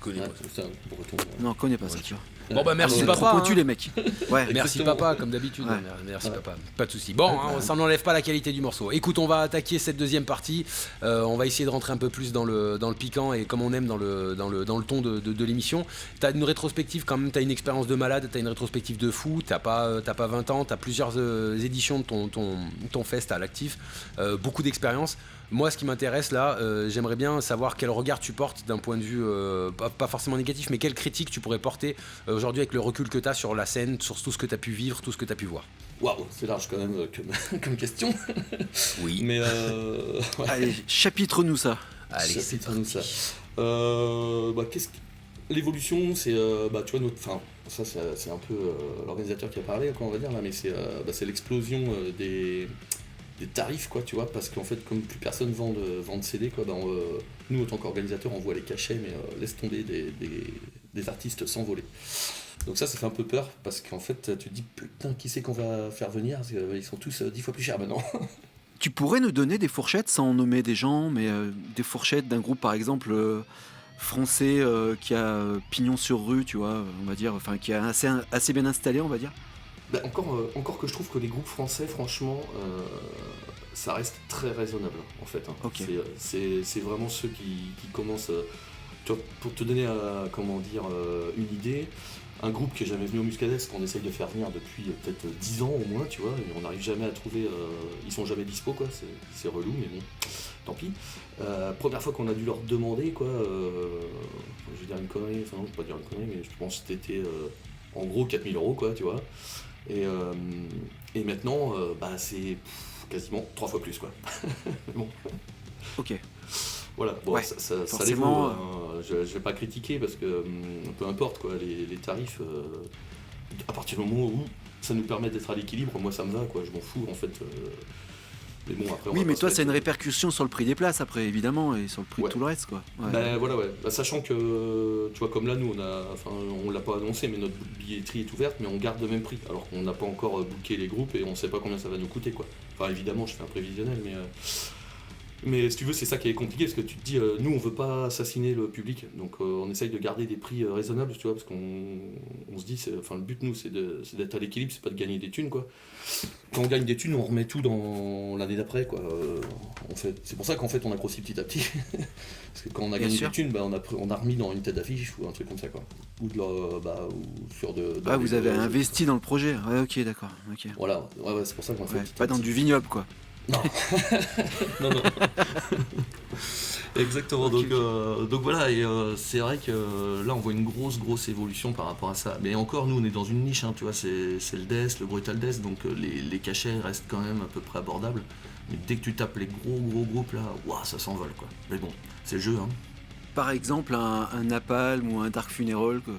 Connais Ouais, pas. c'est un breton. Non, on connaît pas ça, tu vois. Bon bah merci C'est papa. trop pointu hein. les mecs. Ouais. Merci Exactement. papa, comme d'habitude. Ouais. Merci Ouais. papa. Pas de souci. Bon, ça n'enlève pas la qualité du morceau. Écoute, on va attaquer cette deuxième partie. On va essayer de rentrer un peu plus dans le piquant et comme on aime dans le ton de l'émission. T'as une rétrospective quand même. T'as une expérience de malade. T'as une rétrospective de fou. T'as pas 20 ans. T'as plusieurs éditions de ton fest à l'actif. Beaucoup d'expérience. Moi, ce qui m'intéresse là, j'aimerais bien savoir quel regard tu portes d'un point de vue pas forcément négatif, mais quelle critique tu pourrais porter aujourd'hui avec le recul que tu as sur la scène, sur tout ce que tu as pu vivre, tout ce que tu as pu voir. Waouh, c'est large quand même comme question. Oui. Mais ouais. Allez, chapitre-nous ça. Allez, c'est nous parti. ça. L'évolution, c'est tu vois ça c'est un peu l'organisateur qui a parlé, quoi, on va dire là, mais c'est l'explosion des tarifs, quoi, tu vois, parce qu'en fait comme plus personne vend de CD, quoi, nous en tant qu'organisateurs on voit les cachets, mais laisse tomber des artistes s'envoler. Donc ça fait un peu peur, parce qu'en fait tu te dis putain, qui c'est qu'on va faire venir, parce qu'ils sont tous 10 fois plus chers maintenant. Tu pourrais nous donner des fourchettes sans nommer des gens, mais des fourchettes d'un groupe par exemple français qui a pignon sur rue, tu vois, on va dire, enfin qui est assez bien installé, on va dire. Encore que je trouve que les groupes français, franchement, ça reste très raisonnable, en fait. Hein. Ok. C'est vraiment ceux qui commencent... tu vois, pour te donner une idée, un groupe qui est jamais venu au Muscadès, qu'on essaye de faire venir depuis peut-être 10 ans au moins, tu vois, et on n'arrive jamais à trouver... ils sont jamais dispo, quoi, c'est relou, mais bon, tant pis. Première fois qu'on a dû leur demander, quoi, je vais dire une connerie, enfin non, je vais pas dire une connerie, mais je pense que c'était en gros 4 000 €, quoi, tu vois. Et maintenant, c'est quasiment 3 fois plus, quoi. Bon, Ok. voilà, bon, Ouais, ça les forcément, vaut, hein. Je vais pas critiquer parce que peu importe, quoi, les tarifs, à partir du moment où ça nous permet d'être à l'équilibre, moi ça me va, quoi, je m'en fous en fait. Mais bon, après, on Oui, va mais pas toi, se c'est une mettre- répercussion sur le prix des places après, évidemment, et sur le prix Ouais. de tout le reste, quoi. Ouais. Voilà, ouais. Sachant que, tu vois, comme là, nous, on l'a pas annoncé, mais notre billetterie est ouverte, mais on garde le même prix, alors qu'on n'a pas encore booké les groupes et on sait pas combien ça va nous coûter, quoi. Enfin, évidemment, je fais un prévisionnel, mais si tu veux, c'est ça qui est compliqué, parce que tu te dis, nous, on veut pas assassiner le public, donc on essaye de garder des prix raisonnables, tu vois, parce qu'on se dit, le but, nous, c'est d'être à l'équilibre, c'est pas de gagner des thunes, quoi. Quand on gagne des thunes, on remet tout dans l'année d'après, quoi. C'est pour ça qu'en fait, on a grossi petit à petit. Parce que quand on a Bien gagné sûr. des thunes, on a remis dans une tête d'affiche ou un truc comme ça, quoi. Ou sur de... Ah, vous avez investi dans le projet. Ouais, ok, d'accord. Ok. Voilà, ouais, c'est pour ça qu'on a fait Ouais, petit à pas dans petit. du vignoble, quoi. Non. Non. Exactement, Ok, donc voilà, et c'est vrai que là on voit une grosse évolution par rapport à ça. Mais encore, nous on est dans une niche, hein, tu vois, c'est le death, le brutal death, donc les cachets restent quand même à peu près abordables. Mais dès que tu tapes les gros groupes là, ouah, ça s'envole, quoi. Mais bon, c'est le jeu, hein. Par exemple, un Napalm ou un Dark Funeral, quoi,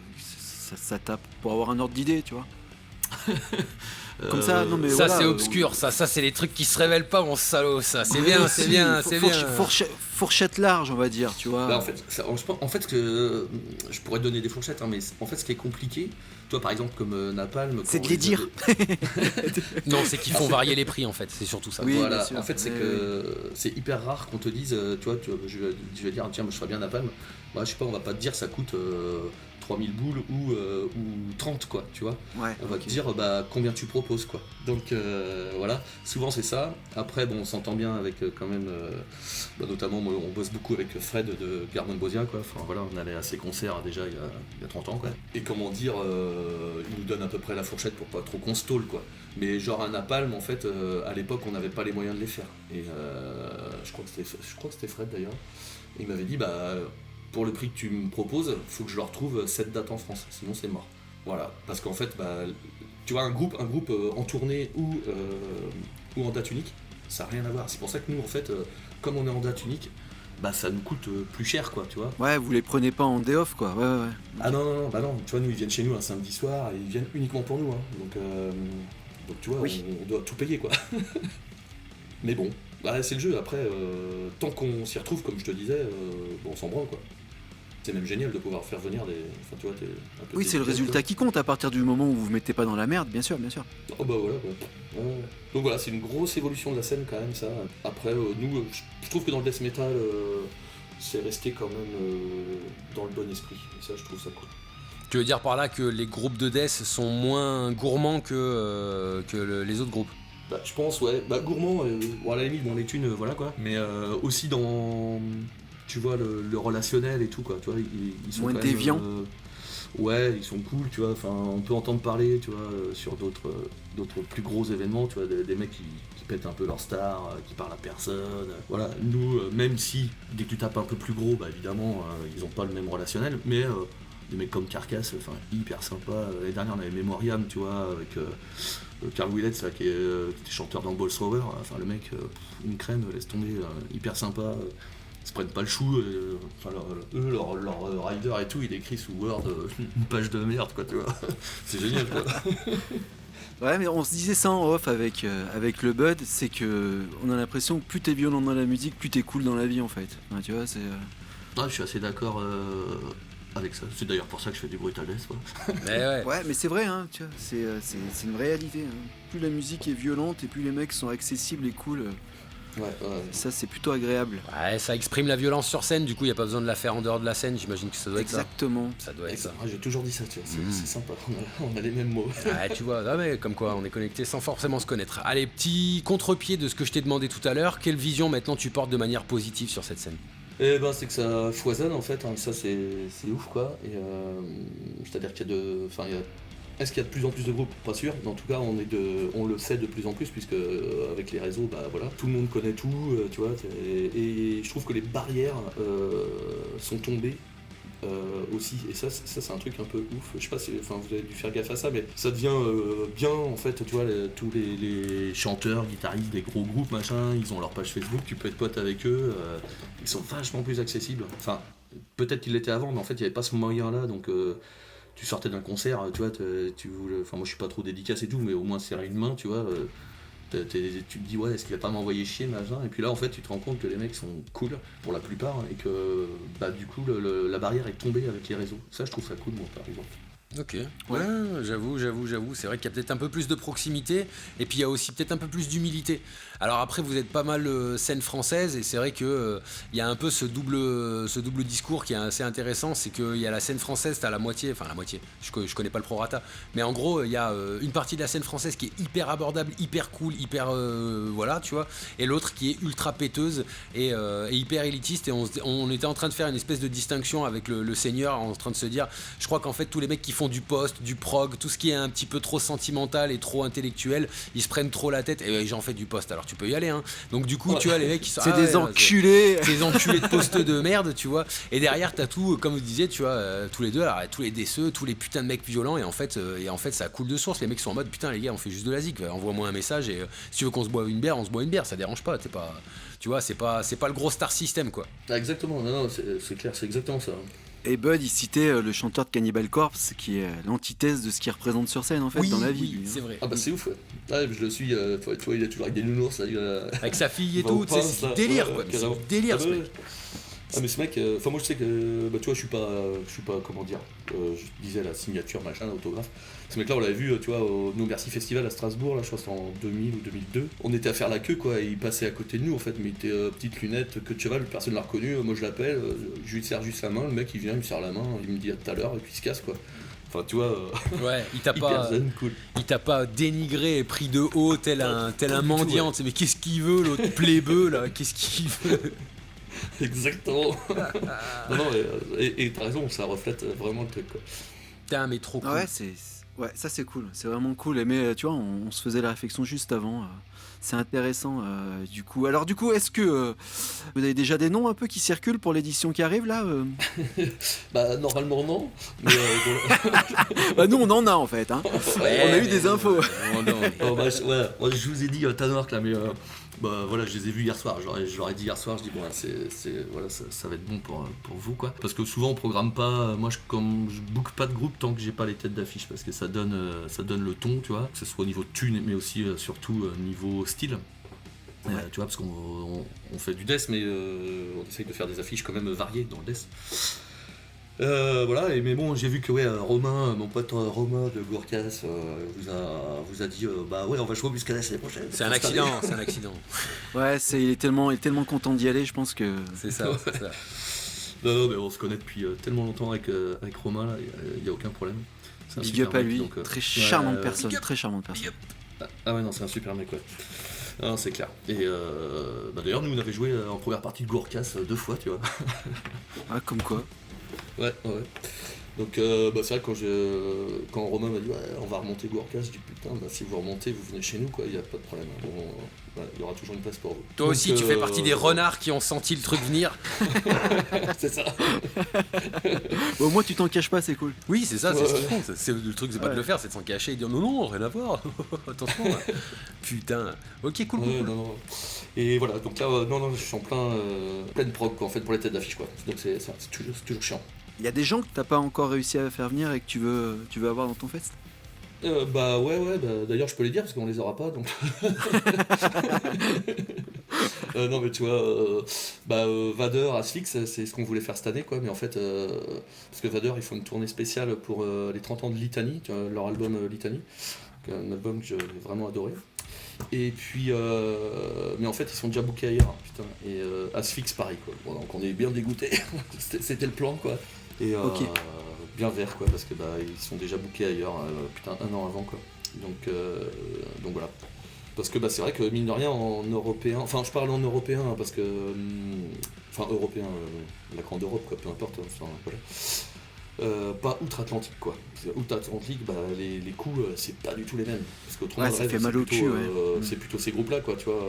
ça tape pour avoir un ordre d'idée, tu vois. Comme ça, non mais Ça voilà, c'est obscur, ça c'est les trucs qui se révèlent pas, mon salaud, ça. C'est oui, bien, si, c'est bien, c'est bien. Fourchette large, on va dire, tu vois. Bah, en fait, que je pourrais te donner des fourchettes, hein, mais en fait, ce qui est compliqué, toi par exemple, comme Napalm. C'est quand de les on dire. Non, c'est qu'ils font varier les prix en fait, c'est surtout ça. Oui, Voilà, bien sûr. en fait, c'est Oui, que c'est hyper rare qu'on te dise, tu vois, je vais dire, tiens, moi, je ferais bien Napalm. Bah, je sais pas, on va pas te dire ça coûte 3000 boules ou 30 quoi, tu vois. Ouais, On va ok. te dire combien tu proposes quoi. Donc voilà, souvent c'est ça. Après bon, on s'entend bien avec quand même, notamment moi, on bosse beaucoup avec Fred de Garmon Bozia quoi. Enfin voilà, on allait à ses concerts déjà il y a 30 ans quoi. Et comment dire, il nous donne à peu près la fourchette pour pas trop qu'on se tôle quoi. Mais genre un napalm en fait, à l'époque on n'avait pas les moyens de les faire. Et je crois que c'était Fred d'ailleurs. Et il m'avait dit pour le prix que tu me proposes, faut que je leur trouve 7 dates en France, sinon c'est mort. Voilà, parce qu'en fait, tu vois, un groupe en tournée ou en date unique, ça n'a rien à voir. C'est pour ça que nous, en fait, comme on est en date unique, ça nous coûte plus cher, quoi, tu vois. Ouais, vous les prenez pas en day off, quoi. Ouais. Ah non, tu vois, nous, ils viennent chez nous un samedi soir, et ils viennent uniquement pour nous, hein. Donc tu vois, Oui. on doit tout payer, quoi. Mais bon, c'est le jeu. Après, tant qu'on s'y retrouve, comme je te disais, on s'en branle, quoi. C'est même génial de pouvoir faire venir des... Enfin, tu vois, t'es un peu Oui, c'est le dédicace, résultat qui compte à partir du moment où vous vous mettez pas dans la merde, bien sûr. Oh bah voilà, quoi. Ouais. Donc voilà, c'est une grosse évolution de la scène quand même ça. Après, nous, je trouve que dans le death metal, c'est resté quand même dans le bon esprit. Et ça, je trouve ça cool. Tu veux dire par là que les groupes de death sont moins gourmands que les autres groupes? Je pense, ouais. Gourmand, à la limite, bon, les thunes, voilà quoi. Mais aussi dans, tu vois, le relationnel et tout, quoi. Tu vois, ils sont Moins quand même, déviants. ouais, ils sont cool, tu vois. Enfin, on peut entendre parler, tu vois, sur d'autres plus gros événements, tu vois, des mecs qui pètent un peu leur star, qui parlent à personne. Voilà, nous, même si, dès que tu tapes un peu plus gros, évidemment, ils ont pas le même relationnel, mais des mecs comme Carcass, enfin, hyper sympa. L'année dernière, on avait Memoriam, tu vois, avec Carl Willets, là, qui était chanteur dans Ball Thrower. Enfin, le mec, une crème, laisse tomber, hyper sympa. Ils se prennent pas le chou, leur rider et tout, il écrit sous Word une page de merde, quoi, tu vois. C'est génial, quoi. Ouais, mais on se disait ça en off avec le Bud, c'est que on a l'impression que plus t'es violent dans la musique, plus t'es cool dans la vie en fait. Ouais, tu vois, c'est. Je suis assez d'accord avec ça. C'est d'ailleurs pour ça que je fais du brutal death, quoi. Mais ouais. Ouais, mais c'est vrai, hein, tu vois, c'est une réalité. Hein. Plus la musique est violente et plus les mecs sont accessibles et cool. Ouais. Ça, c'est plutôt agréable. Ouais, ça exprime la violence sur scène, du coup, il n'y a pas besoin de la faire en dehors de la scène, j'imagine que ça doit être Exactement. ça. Ça doit être ça. J'ai toujours dit ça, tu vois. C'est sympa. On a les mêmes mots. Ouais, tu vois, mais comme quoi on est connecté sans forcément se connaître. Allez, petit contre-pied de ce que je t'ai demandé tout à l'heure, quelle vision maintenant tu portes de manière positive sur cette scène? Et c'est que ça foisonne en fait, hein, ça c'est ouf quoi. Et c'est-à-dire qu'il y a est-ce qu'il y a de plus en plus de groupes? Pas sûr, mais en tout cas on le sait de plus en plus puisque avec les réseaux, voilà, tout le monde connaît tout, tu vois. Et je trouve que les barrières sont tombées aussi. Et ça c'est un truc un peu ouf. Je sais pas si vous avez dû faire gaffe à ça, mais ça devient bien en fait. Tu vois, tous les chanteurs, guitaristes des gros groupes, machin, ils ont leur page Facebook. Tu peux être pote avec eux. Ils sont vachement plus accessibles. Enfin, peut-être qu'ils l'étaient avant, mais en fait il n'y avait pas ce moyen-là, donc. Tu sortais d'un concert, tu vois, moi je suis pas trop dédicace et tout, mais au moins serrer une main, tu vois, tu te dis ouais, est-ce qu'il va pas m'envoyer chier, machin, et puis là en fait tu te rends compte que les mecs sont cool pour la plupart et que du coup la barrière est tombée avec les réseaux. Ça je trouve ça cool moi par exemple. Ok, ouais, j'avoue, c'est vrai qu'il y a peut-être un peu plus de proximité, et puis il y a aussi peut-être un peu plus d'humilité. Alors après, vous êtes pas mal scène française, et c'est vrai que il y a un peu ce double discours qui est assez intéressant, c'est qu'il y a la scène française, t'as la moitié, je connais pas le prorata, mais en gros, il y a une partie de la scène française qui est hyper abordable, hyper cool, hyper, voilà, tu vois, et l'autre qui est ultra péteuse et hyper élitiste, et on était en train de faire une espèce de distinction avec le Seigneur, en train de se dire, je crois qu'en fait, tous les mecs qui font du post, du prog, tout ce qui est un petit peu trop sentimental et trop intellectuel, ils se prennent trop la tête. Et j'en fais du post, alors tu peux y aller, hein. Donc du coup, tu vois, les mecs qui sont. C'est des enculés. C'est des enculés de posteux de merde, tu vois. Et derrière, t'as tout, comme vous disiez, tu vois, tous les deux, alors, tous les déceux, tous les putains de mecs violents. Et en fait, ça coule de source. Les mecs sont en mode, putain, les gars, on fait juste de la zik. Envoie-moi un message et si tu veux qu'on se boive une bière, on se boit une bière. Ça dérange pas. T'es pas. Tu vois, c'est pas le gros star system, quoi. Exactement, non, c'est clair, c'est exactement ça. Et Bud, il citait le chanteur de Cannibal Corpse, qui est l'antithèse de ce qu'il représente sur scène, en fait, dans la vie. Oui, lui, hein. c'est vrai. Ah c'est ouf, ouais. Je le suis, tu vois, il est toujours avec des nounours, là, Avec sa fille et va tout, au tu sais, prince, c'est là. du délire, Ouais, quoi. Mais c'est carrément. du délire, ce ouais. mec. Ah mais ce mec, enfin moi je sais que, bah tu vois, je suis pas, comment dire, je disais la signature, machin, l'autographe. Ce mec là on l'avait vu, tu vois, au No Merci Festival à Strasbourg, là je crois que c'était en 2000 ou 2002. On était à faire la queue quoi, et il passait à côté de nous en fait, mais il était petites lunettes, queue de cheval, personne l'a reconnu, moi je l'appelle, je lui sers juste la main, le mec il vient, il me serre la main, il me dit à tout à l'heure, et puis il se casse quoi. Enfin tu vois, Ouais, il t'a hyper pas, zen, cool. il t'a pas dénigré et pris de haut tel un mendiant. Tu sais, mais qu'est-ce qu'il veut l'autre plébeux là? Qu'est-ce qu'il veut? Exactement. Non, et t'as raison, ça reflète vraiment le truc quoi. Putain, mais trop cool. Ouais, ça c'est cool, c'est vraiment cool. Mais tu vois, on se faisait la réflexion juste avant. C'est intéressant du coup. Alors du coup, est-ce que vous avez déjà des noms un peu qui circulent pour l'édition qui arrive là Bah normalement non, mais Bah nous on en a en fait. Hein. Ouais, on a eu mais des infos. non, mais- oh, bah, moi, je vous ai dit Tanark là, mais bah voilà, je les ai vus hier soir. Je leur ai dit hier soir, je dis bon, voilà, ça va être bon pour vous quoi. Parce que souvent on programme pas. Moi, comme je book pas de groupe tant que j'ai pas les têtes d'affiche, parce que ça donne le ton, tu vois, que ce soit au niveau de thune, mais aussi surtout niveau style. Ouais. Tu vois, parce qu'on fait du death, mais on essaye de faire des affiches quand même variées dans le death. Voilà, mais bon, j'ai vu que Romain, mon pote Romain de Gourcas, vous a dit bah ouais, on va jouer au Muscadet l'année prochaine. c'est un accident, c'est un accident. Ouais, il est tellement content d'y aller, je pense que. C'est ça, c'est ça. Non, mais on se connaît depuis tellement longtemps avec Romain, là, il y a aucun problème. C'est un Big super up à mec, lui, donc, très charmante personne, Big up. très charmante personne. Ah ouais, non, c'est un super mec, ouais. Ah, non, c'est clair. Et bah, d'ailleurs, nous, on avait joué en première partie de Gourcas 2 fois, tu vois. Ah, comme quoi. Ouais. Donc bah, c'est vrai que quand Romain m'a dit ouais, on va remonter Gourcas, je dis putain, bah, si vous remontez, vous venez chez nous, quoi, il n'y a pas de problème. Bon, il y aura toujours une place pour vous. Toi Donc, aussi, tu fais partie des renards qui ont senti le truc venir. C'est ça. Bon, au moins tu t'en caches pas, c'est cool. Oui, c'est ça, Ouais, c'est ce ouais. qu'ils font. Le truc, c'est pas de le faire, c'est de s'en cacher et de dire non, rien à voir. Attention. Putain. Ok, cool. Ouais, non. Et voilà, donc là, non, je suis en pleine prog, quoi, en fait, pour les têtes d'affiche, quoi. Donc c'est toujours chiant. Il y a des gens que t'as pas encore réussi à faire venir et que tu veux avoir dans ton fest. Bah ouais, bah, d'ailleurs je peux les dire parce qu'on les aura pas donc. Non mais tu vois, Vader, Asphyx, c'est ce qu'on voulait faire cette année quoi, mais en fait, parce que Vader ils font une tournée spéciale pour les 30 ans de Litany, tu vois, leur album Litany, un album que j'ai vraiment adoré. Et puis, mais en fait ils sont déjà bookés ailleurs, putain, et Asphyx pareil quoi, bon, donc on est bien dégoûtés, c'était le plan quoi. Et Ok. bien vert quoi, parce que bah ils sont déjà bookés ailleurs, putain, 1 an avant quoi. Donc voilà. Parce que bah c'est vrai que mine de rien en européen, enfin je parle en européen hein, parce que enfin européen, la grande Europe quoi, peu importe, enfin, voilà. Pas outre-Atlantique quoi. Parce que outre-Atlantique, bah les coûts c'est pas du tout les mêmes. Parce qu'autrement Ouais, le ça reste, fait c'est mal au plutôt, cul, ouais. c'est plutôt ces groupes là quoi, tu vois.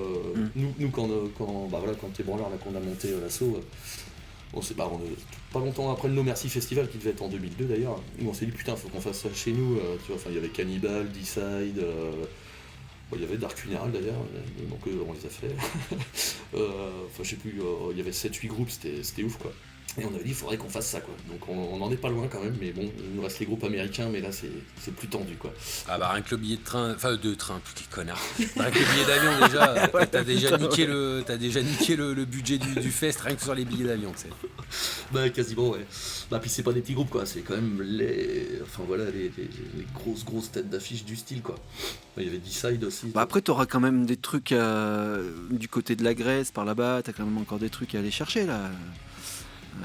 Nous quand bah voilà, quand t'es branleur là qu'on a monté l'assaut. On pas longtemps après le No Merci Festival qui devait être en 2002 d'ailleurs, où on s'est dit putain faut qu'on fasse ça chez nous, tu vois, enfin il y avait Cannibal, Decide, il y avait Dark Funeral d'ailleurs, donc on les a fait. Enfin je sais plus, il y avait 7-8 groupes, c'était ouf quoi. Et on avait dit il faudrait qu'on fasse ça quoi. Donc on en est pas loin quand même, mais bon, il nous reste les groupes américains, mais là c'est plus tendu quoi. Ah bah rien que le billet de train, enfin de train, putain connard. Rien que le billet d'avion déjà, t'as déjà niqué le budget du fest, rien que sur les billets d'avion, tu sais. Bah quasiment ouais. Bah puis c'est pas des petits groupes quoi, c'est quand même les grosses têtes d'affiche du style quoi. Il y avait Decide aussi. Bah après t'auras quand même des trucs du côté de la Grèce, par là-bas, t'as quand même encore des trucs à aller chercher là.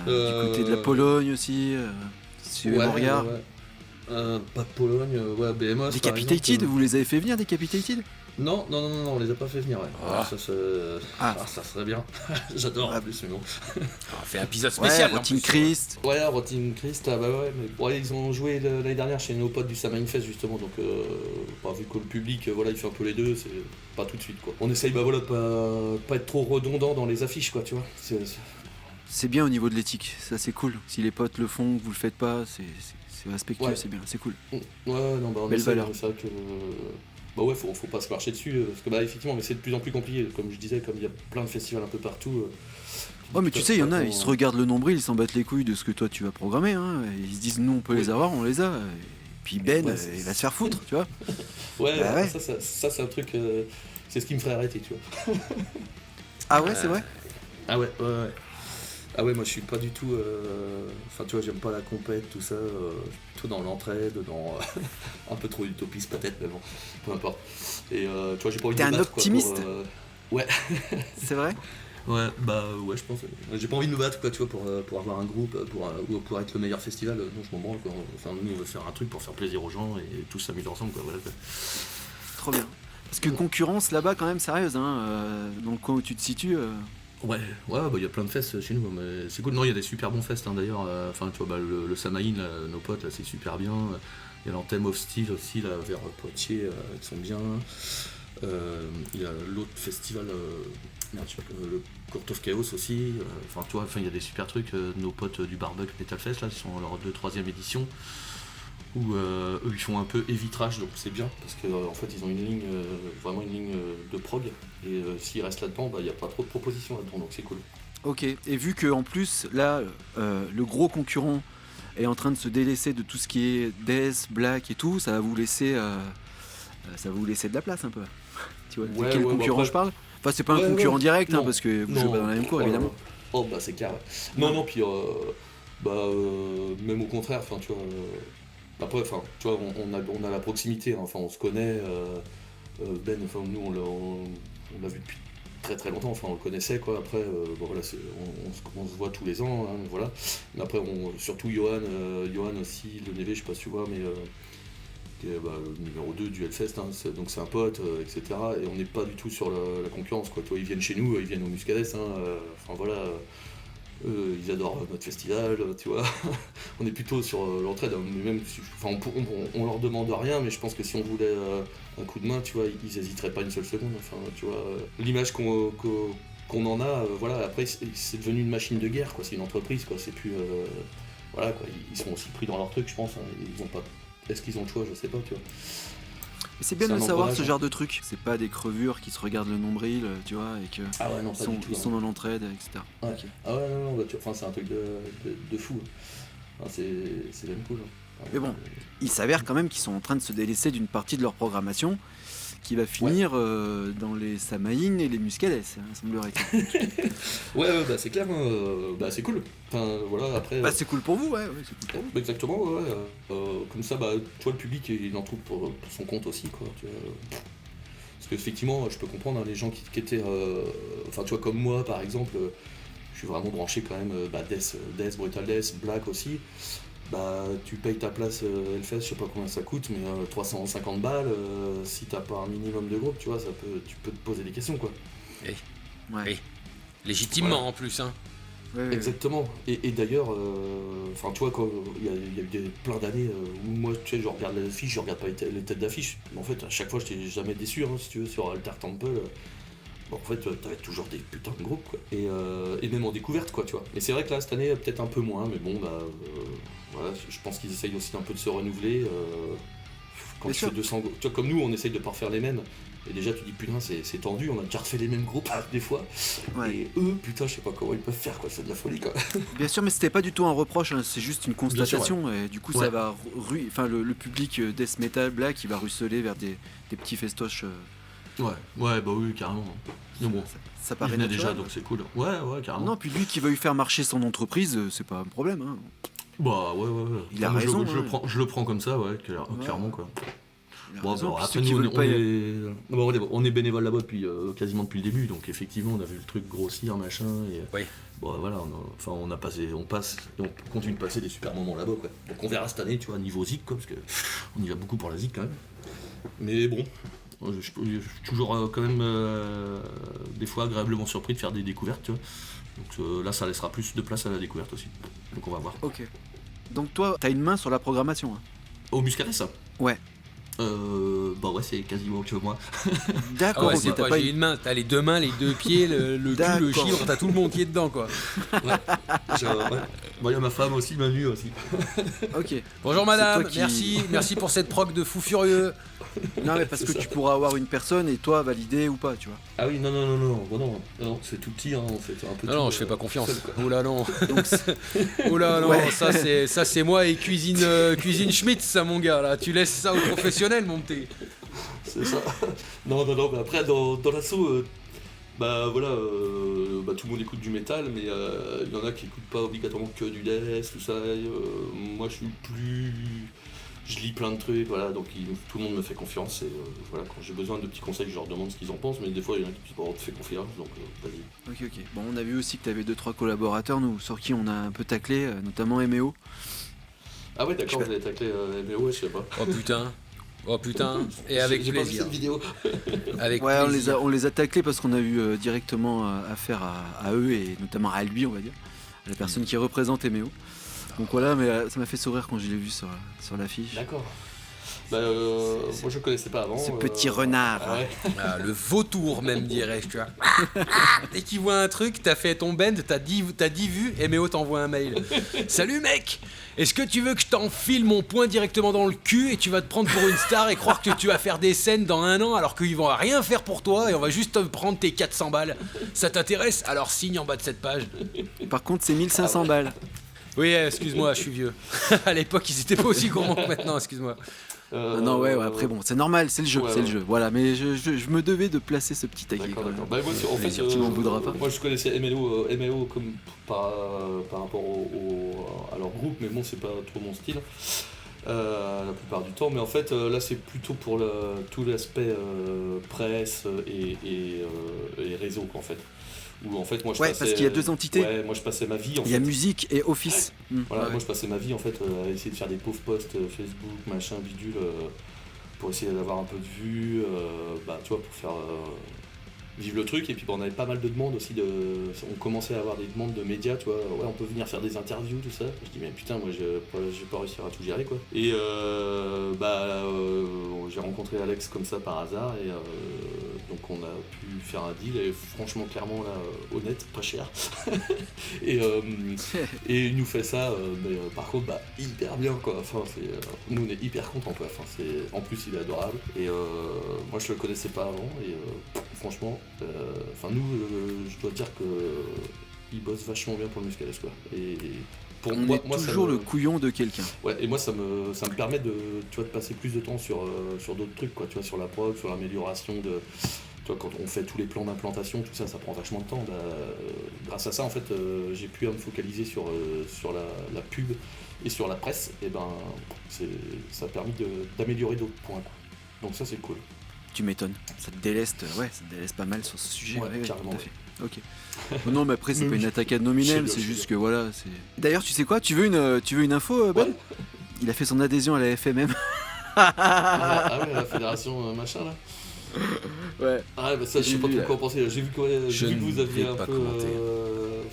Du côté de la Pologne aussi, si on regarde. Ouais. Pas de Pologne, ouais, BMOS. Decapitated, vous les avez fait venir Decapitated? Non, on les a pas fait venir, ouais. Ah. Ça serait bien. J'adore en plus, mais bon. On fait un épisode Ouais, spécial. en Rotting plus. Christ. Ouais, Rotting Christ, bah ouais, mais ouais, ils ont joué l'année dernière chez nos potes du Samhain Fest justement, donc vu que le public, voilà, il fait un peu les deux, c'est pas tout de suite quoi. On essaye, bah voilà, de pas être trop redondant dans les affiches quoi, tu vois. C'est bien au niveau de l'éthique, ça c'est cool. Si les potes le font, que vous le faites pas, c'est respectueux, Ouais. c'est bien, c'est cool. Ouais, non, bah on Belle essaie, valeur. c'est vrai que. Bah ouais, faut pas se marcher dessus, parce que bah effectivement, mais c'est de plus en plus compliqué, comme je disais, comme il y a plein de festivals un peu partout. Oh mais tu sais, il y en a, ils se regardent. regardent le nombril, ils s'en battent les couilles de ce que toi tu vas programmer, hein. Et ils se disent nous on peut les avoir, on les a. Et puis Ben, Ouais, c'est- il va se faire foutre, tu vois. Ouais, Bah ouais. ça c'est un truc, c'est ce qui me ferait arrêter, tu vois. Ah ouais, c'est vrai. Ah ouais. Ah ouais, moi je suis pas du tout. Enfin, tu vois, j'aime pas la compète, tout ça. Je suis plutôt dans l'entraide, dans. Un peu trop utopiste peut-être, mais bon, peu importe. Et tu vois, j'ai pas envie T'es de me un battre. Quoi, optimiste Ouais, C'est vrai? ouais, bah ouais, je pense. J'ai pas envie de me battre, quoi, tu vois, pour avoir un groupe, ou pour être le meilleur festival. Non, je m'en branle, quoi. Enfin, nous, on veut faire un truc pour faire plaisir aux gens et tous s'amuser ensemble, quoi. Voilà, quoi. Trop bien. Parce que concurrence là-bas, quand même sérieuse, hein, dans le coin où tu te situes. Ouais, bah il y a plein de fests chez nous, mais c'est cool. Non, il y a des super bons fests, hein, d'ailleurs. Enfin, tu vois, bah, le Samaïn, là, nos potes, là, c'est super bien. Il y a l'Anthem of Steel aussi, là, vers Poitiers, qui sont bien. Il y a l'autre festival, merde, je sais pas, le Court of Chaos aussi. Enfin, tu vois, il y a des super trucs. Nos potes du Barbuck Metal Fest, là, ils sont à leur 2-3e édition. Où eux ils font un peu heavy trash, donc c'est bien parce que en fait ils ont une ligne vraiment une ligne de prog et s'ils restent là-dedans, bah il n'y a pas trop de propositions là-dedans, donc c'est cool. Ok, et vu que en plus là le gros concurrent est en train de se délaisser de tout ce qui est death, black et tout, ça va vous laisser de la place un peu. Tu vois, de quel concurrent bah, je parle? Enfin c'est pas un concurrent direct, hein, non, parce que vous jouez pas dans la même cour évidemment. Oh bah c'est clair. Ouais. Non puis même au contraire, enfin tu vois. Après, enfin, tu vois, on a la proximité, hein. Enfin, on se connaît. Ben, enfin, nous, on l'a vu depuis très très longtemps. Enfin, on le connaissait, quoi. Après, bon, voilà, on se voit tous les ans, hein, voilà. Mais après, surtout Johan aussi, le Neve, je sais pas si tu vois, mais qui est le numéro 2 du Hellfest, hein, donc c'est un pote, etc. Et on n'est pas du tout sur la concurrence, quoi. Toi, ils viennent chez nous, ils viennent au Muscadès, hein, enfin voilà. Ils adorent notre festival, tu vois. On est plutôt sur l'entraide, mais même si, enfin, on leur demande rien, mais je pense que si on voulait un coup de main, tu vois, ils hésiteraient pas une seule seconde. Enfin, tu vois, l'image qu'on en a, voilà. Après, c'est devenu une machine de guerre, quoi. C'est une entreprise, quoi. C'est plus, voilà, quoi. Ils sont aussi pris dans leur truc, je pense. Hein. Ils ont pas. Est-ce qu'ils ont le choix? Je sais pas, tu vois. Mais c'est bien C'est de un savoir engrenage, ce hein. genre de truc. C'est pas des crevures qui se regardent le nombril, tu vois, et que Ah ouais, non, pas du tout. ils sont dans l'entraide, etc. Ouais. Ok. Ah ouais, non, bah, enfin, c'est un truc de fou. Enfin, c'est même cool. Hein. Enfin, Mais bon, il s'avère quand même qu'ils sont en train de se délaisser d'une partie de leur programmation qui va finir dans les Samaïn et les Muscadès, hein, semblerait-il. ouais, bah c'est clair, hein, bah c'est cool. Enfin, voilà, après. Bah c'est cool pour vous, ouais, c'est cool pour vous. Bah, exactement, ouais. Comme ça, bah, tu vois, le public, il en trouve pour son compte aussi, quoi. Tu vois. Parce qu'effectivement, je peux comprendre, hein, les gens qui étaient. Enfin, tu vois, comme moi, par exemple, je suis vraiment branché quand même, Death, Brutal Death, Black aussi. Bah, tu payes ta place Hellfest, je sais pas combien ça coûte, mais 350 balles, si t'as pas un minimum de groupe, tu vois, tu peux te poser des questions, quoi. Ouais. Oui. Légitimement Voilà. en plus, hein. Ouais. Exactement. Et d'ailleurs, enfin, tu vois, quand il y a eu plein d'années où moi, tu sais, je regarde les affiches, je regarde pas les têtes d'affiche. Mais en fait, à chaque fois, j'étais jamais déçu, hein, si tu veux, sur Alter Temple. Bon, en fait, t'avais toujours des putains de groupes, quoi. Et même en découverte, quoi, tu vois. Mais c'est vrai que là, cette année, peut-être un peu moins, mais bon, bah, voilà, je pense qu'ils essayent aussi un peu de se renouveler. Quand Bien tu sûr. fais 200 groupes, tu vois, comme nous, on essaye de pas refaire les mêmes. Et déjà, tu dis, putain, c'est tendu, on a déjà refait les mêmes groupes des fois. Ouais. Et eux, putain, je sais pas comment ils peuvent faire, quoi, c'est de la folie, quoi. Bien sûr, mais c'était pas du tout un reproche, hein, c'est juste une constatation. Et du coup, Ouais. ça va enfin le public death metal black, il va ruisseler vers des petits festoches. Ouais, bah oui, carrément. Mais bon, Ça il paraît venait déjà, naturel. donc c'est cool. Ouais, carrément. Non, puis lui qui veuille faire marcher son entreprise, c'est pas un problème. Hein. Bah ouais. Il a Moi, raison, Je, hein. je le prends comme ça, ouais, clairement, quoi. Il a Bon, raison, bah, puis après, ceux qui nous, veulent pas on est bénévole là-bas depuis quasiment depuis le début, donc effectivement, on a vu le truc grossir, machin. Et, Oui. bon, voilà, on passe et on continue de passer des super moments là-bas, quoi. Donc on verra cette année, tu vois, niveau Zik, quoi, parce que on y va beaucoup pour la Zik quand même. Mais bon, je suis toujours quand même des fois agréablement surpris de faire des découvertes, tu vois. Donc là, ça laissera plus de place à la découverte aussi. Donc on va voir. Ok. Donc toi, t'as une main sur la programmation. Hein. Au Muscadet, ça? Ouais. Bah ouais, c'est quasiment que moi. D'accord, Ah ouais, ok, c'est t'as pas, pas j'ai une main, t'as les deux mains, les deux pieds, le cul, le D'accord. chiffre, t'as tout le monde qui est dedans, quoi. Ouais. Bon, il y a ma femme aussi, Manu aussi. Ok. Bonjour C'est madame, toi qui- merci pour cette proc de fou furieux. Non, mais parce C'est que ça. tu pourras avoir une personne et toi valider ou pas, tu vois. Ah oui, non, bon, non, c'est tout petit, hein, on fait un peu Non, tout, je fais pas confiance. seul, quoi. Oh là non, Donc, oh là non, Ouais. ça c'est moi et cuisine Schmitz, ça mon gars là. Tu laisses ça aux professionnels monter. C'est ça. Non, mais après, dans l'assaut, Bah voilà, tout le monde écoute du métal, mais il y en a qui écoutent pas obligatoirement que du death, tout ça. Moi je lis plein de trucs, voilà, donc tout le monde me fait confiance et voilà, quand j'ai besoin de petits conseils, je leur demande ce qu'ils en pensent, mais des fois il y en a qui te font confiance, donc vas-y. Ok. Bon, on a vu aussi que tu avais 2-3 collaborateurs, nous, sur qui on a un peu taclé, notamment MEO. Ah ouais, d'accord, Je vous avez taclé MO, je sais pas. Oh putain, et avec J'ai pas vu plaisir. cette vidéo. Avec Ouais, plaisir. on les a taclés parce qu'on a eu directement affaire à eux et notamment à lui, on va dire, à la personne qui représente MEO. Donc voilà, mais ça m'a fait sourire quand je l'ai vu sur l'affiche. D'accord. Moi je connaissais pas avant. Ce petit renard. Ah ouais. Ah, le vautour même dirais-je, tu vois. Dès qu'il voit un truc, t'as fait ton bend, t'as 10 vues, et Méo t'envoie un mail. Salut mec, est-ce que tu veux que je t'enfile mon poing directement dans le cul et tu vas te prendre pour une star et croire que tu vas faire des scènes dans 1 an alors qu'ils vont rien faire pour toi et on va juste te prendre tes 400 balles. Ça t'intéresse? Alors signe en bas de cette page. Par contre, c'est 1500 balles. Oui, excuse-moi, je suis vieux. À l'époque, ils étaient pas aussi gourmands que maintenant, excuse-moi. Ah non, ouais, après bon, c'est normal, c'est le jeu, ouais, c'est le ouais. jeu. Voilà, mais je me devais de placer ce petit taquet. D'accord, quand même. d'accord. Bah, moi, en fait, Tu m'en voudras pas. moi je connaissais MLO comme par rapport à leur groupe, mais bon, c'est pas trop mon style la plupart du temps. Mais en fait, là, c'est plutôt pour tout l'aspect presse et réseau, quoi, en fait. Où en fait, moi, je Ouais, passais, parce qu'il y a 2 entités. Ouais, moi, je passais ma vie. En Il y a fait. musique et office. Voilà, Ouais. moi je passais ma vie en fait à essayer de faire des pauvres posts Facebook, machin, bidule, pour essayer d'avoir un peu de vues, tu vois, pour faire vivre le truc. Et puis on avait pas mal de demandes aussi, on commençait à avoir des demandes de médias, tu vois, ouais, on peut venir faire des interviews, tout ça. Je dis mais putain, moi je vais pas réussir à tout gérer, quoi. Et j'ai rencontré Alex comme ça par hasard et donc on a pu faire un deal et franchement clairement là honnête, pas cher. et il nous fait ça, mais par contre hyper bien, quoi. Enfin nous on est hyper contents, quoi. Enfin en plus il est adorable et moi je le connaissais pas avant et franchement nous je dois dire que il bosse vachement bien pour le Muscadès, quoi. Et pour On moi est ça toujours me- le couillon de quelqu'un. Ouais, et moi ça me permet de passer plus de temps sur d'autres trucs, quoi, tu vois, sur la prod, sur l'amélioration de. Tu vois, quand on fait tous les plans d'implantation, tout ça, ça prend vachement de temps. Grâce à ça, en fait, j'ai pu me focaliser sur la pub et sur la presse, et ça a permis d'améliorer d'autres points, quoi. Donc ça, c'est cool. Tu m'étonnes. Ça te délaisse pas mal sur ce sujet. Ouais, carrément, tout à fait. Ok. Non, mais après, c'est pas une attaque ad hominem, Je sais c'est bien, juste je sais que voilà. D'ailleurs, tu sais quoi? Tu veux une info, Ben? Ouais. Il a fait son adhésion à la FMM. Ah ouais, la fédération machin, là. Ouais. Ah ouais, ça, je J'ai sais pas vu, trop quoi en penser. J'ai vu Je que vous ne aviez vais un pas peu commenter.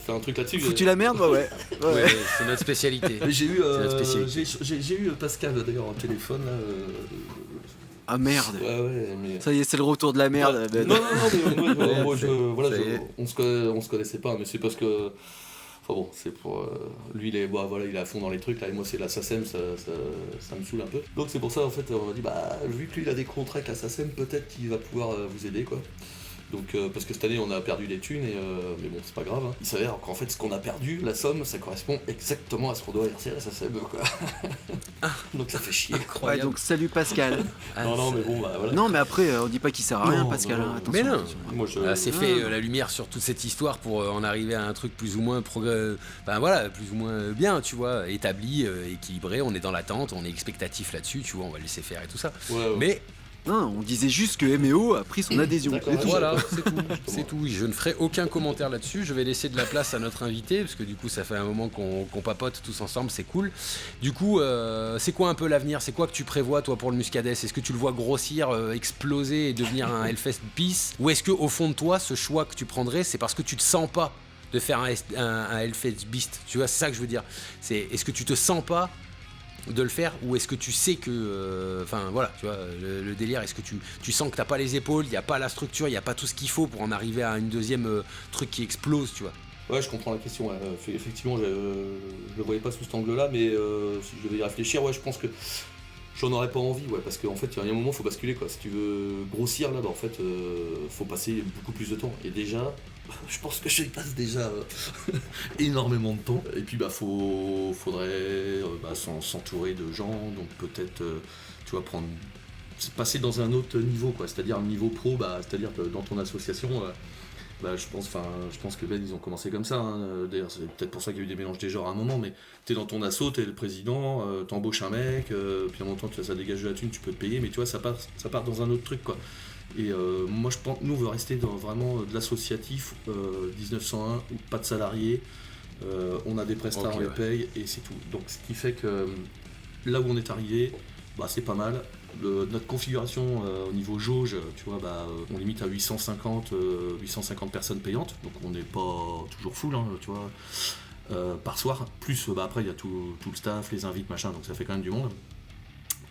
fait un truc là-dessus. Foutu la merde, ouais. Ouais, c'est notre spécialité. J'ai eu, C'est notre spécialité. j'ai eu Pascal d'ailleurs au téléphone là. Ah merde. Ouais, mais. Ça y est, c'est le retour de la merde. Non, Ben. non, mais moi, Ouais, voilà, ça y est. on se connaissait pas, mais c'est parce que. Enfin bon, c'est pour. Lui, il est à fond dans les trucs, là, et moi, c'est la SACEM, ça me saoule un peu. Donc, c'est pour ça, en fait, on m'a dit, vu que lui, il a des contrats avec la SACEM, peut-être qu'il va pouvoir vous aider, quoi. Donc, parce que cette année, on a perdu des thunes, mais bon, c'est pas grave. Hein. Il s'avère qu'en fait, ce qu'on a perdu, la somme, ça correspond exactement à ce qu'on doit verser à la SACEM, quoi. Donc, ça fait chier. Ouais, Incroyable. donc salut Pascal. Ah, Non, mais bon, voilà. Non, mais après, on dit pas qu'il sert à rien, Non, Pascal. non, hein, non. attention, Mais non. attention. Moi, je. C'est fait la lumière sur toute cette histoire pour en arriver à un truc plus ou moins plus ou moins bien, tu vois, établi, équilibré, on est dans l'attente, on est expectatif là-dessus, tu vois, on va le laisser faire et tout ça. Ouais. Mais Non, on disait juste que MEO a pris son adhésion. D'accord, C'est tout. voilà, c'est tout, c'est tout. Je ne ferai aucun commentaire là-dessus, je vais laisser de la place à notre invité, parce que du coup ça fait un moment qu'on papote tous ensemble, c'est cool. Du coup, c'est quoi un peu l'avenir? C'est quoi que tu prévois toi pour le Muscadès? Est-ce que tu le vois grossir, exploser et devenir un Hellfest bis? Ou est-ce que au fond de toi, ce choix que tu prendrais, c'est parce que tu te sens pas de faire un Hellfest Beast? Tu vois, c'est ça que je veux dire. Est-ce que tu te sens pas de le faire, ou est-ce que tu sais que voilà, tu vois, le délire, est-ce que tu sens que t'as pas les épaules, il y a pas la structure, il y a pas tout ce qu'il faut pour en arriver à une deuxième truc qui explose, tu vois? Ouais, je comprends la question. Ouais. Effectivement, je le voyais pas sous cet angle-là, mais si je devais y réfléchir, ouais, je pense que j'en aurais pas envie, ouais, parce qu'en fait, il y a un moment, faut basculer, quoi. Si tu veux grossir là, en fait, faut passer beaucoup plus de temps. Et déjà, je pense que je y passe déjà énormément de temps. Et puis, faudrait s'entourer de gens, donc peut-être, tu vois, passer dans un autre niveau, quoi. C'est-à-dire un niveau pro, c'est-à-dire que dans ton association. je pense que Ben, ils ont commencé comme ça. Hein. D'ailleurs, c'est peut-être pour ça qu'il y a eu des mélanges des genres à un moment, mais t'es dans ton asso, t'es le président, t'embauches un mec, puis en même temps, ça dégage de la thune, tu peux te payer, mais tu vois, ça part dans un autre truc, quoi. Et moi, je pense, nous, on veut rester dans vraiment de l'associatif, 1901, où pas de salariés, on a des prestats, on les paye, et c'est tout. Donc, ce qui fait que là où on est arrivé, c'est pas mal. Notre configuration au niveau jauge, tu vois, on limite à 850 personnes payantes, donc on n'est pas toujours full, hein, tu vois, par soir. Plus après il y a tout le staff, les invites, machin, donc ça fait quand même du monde.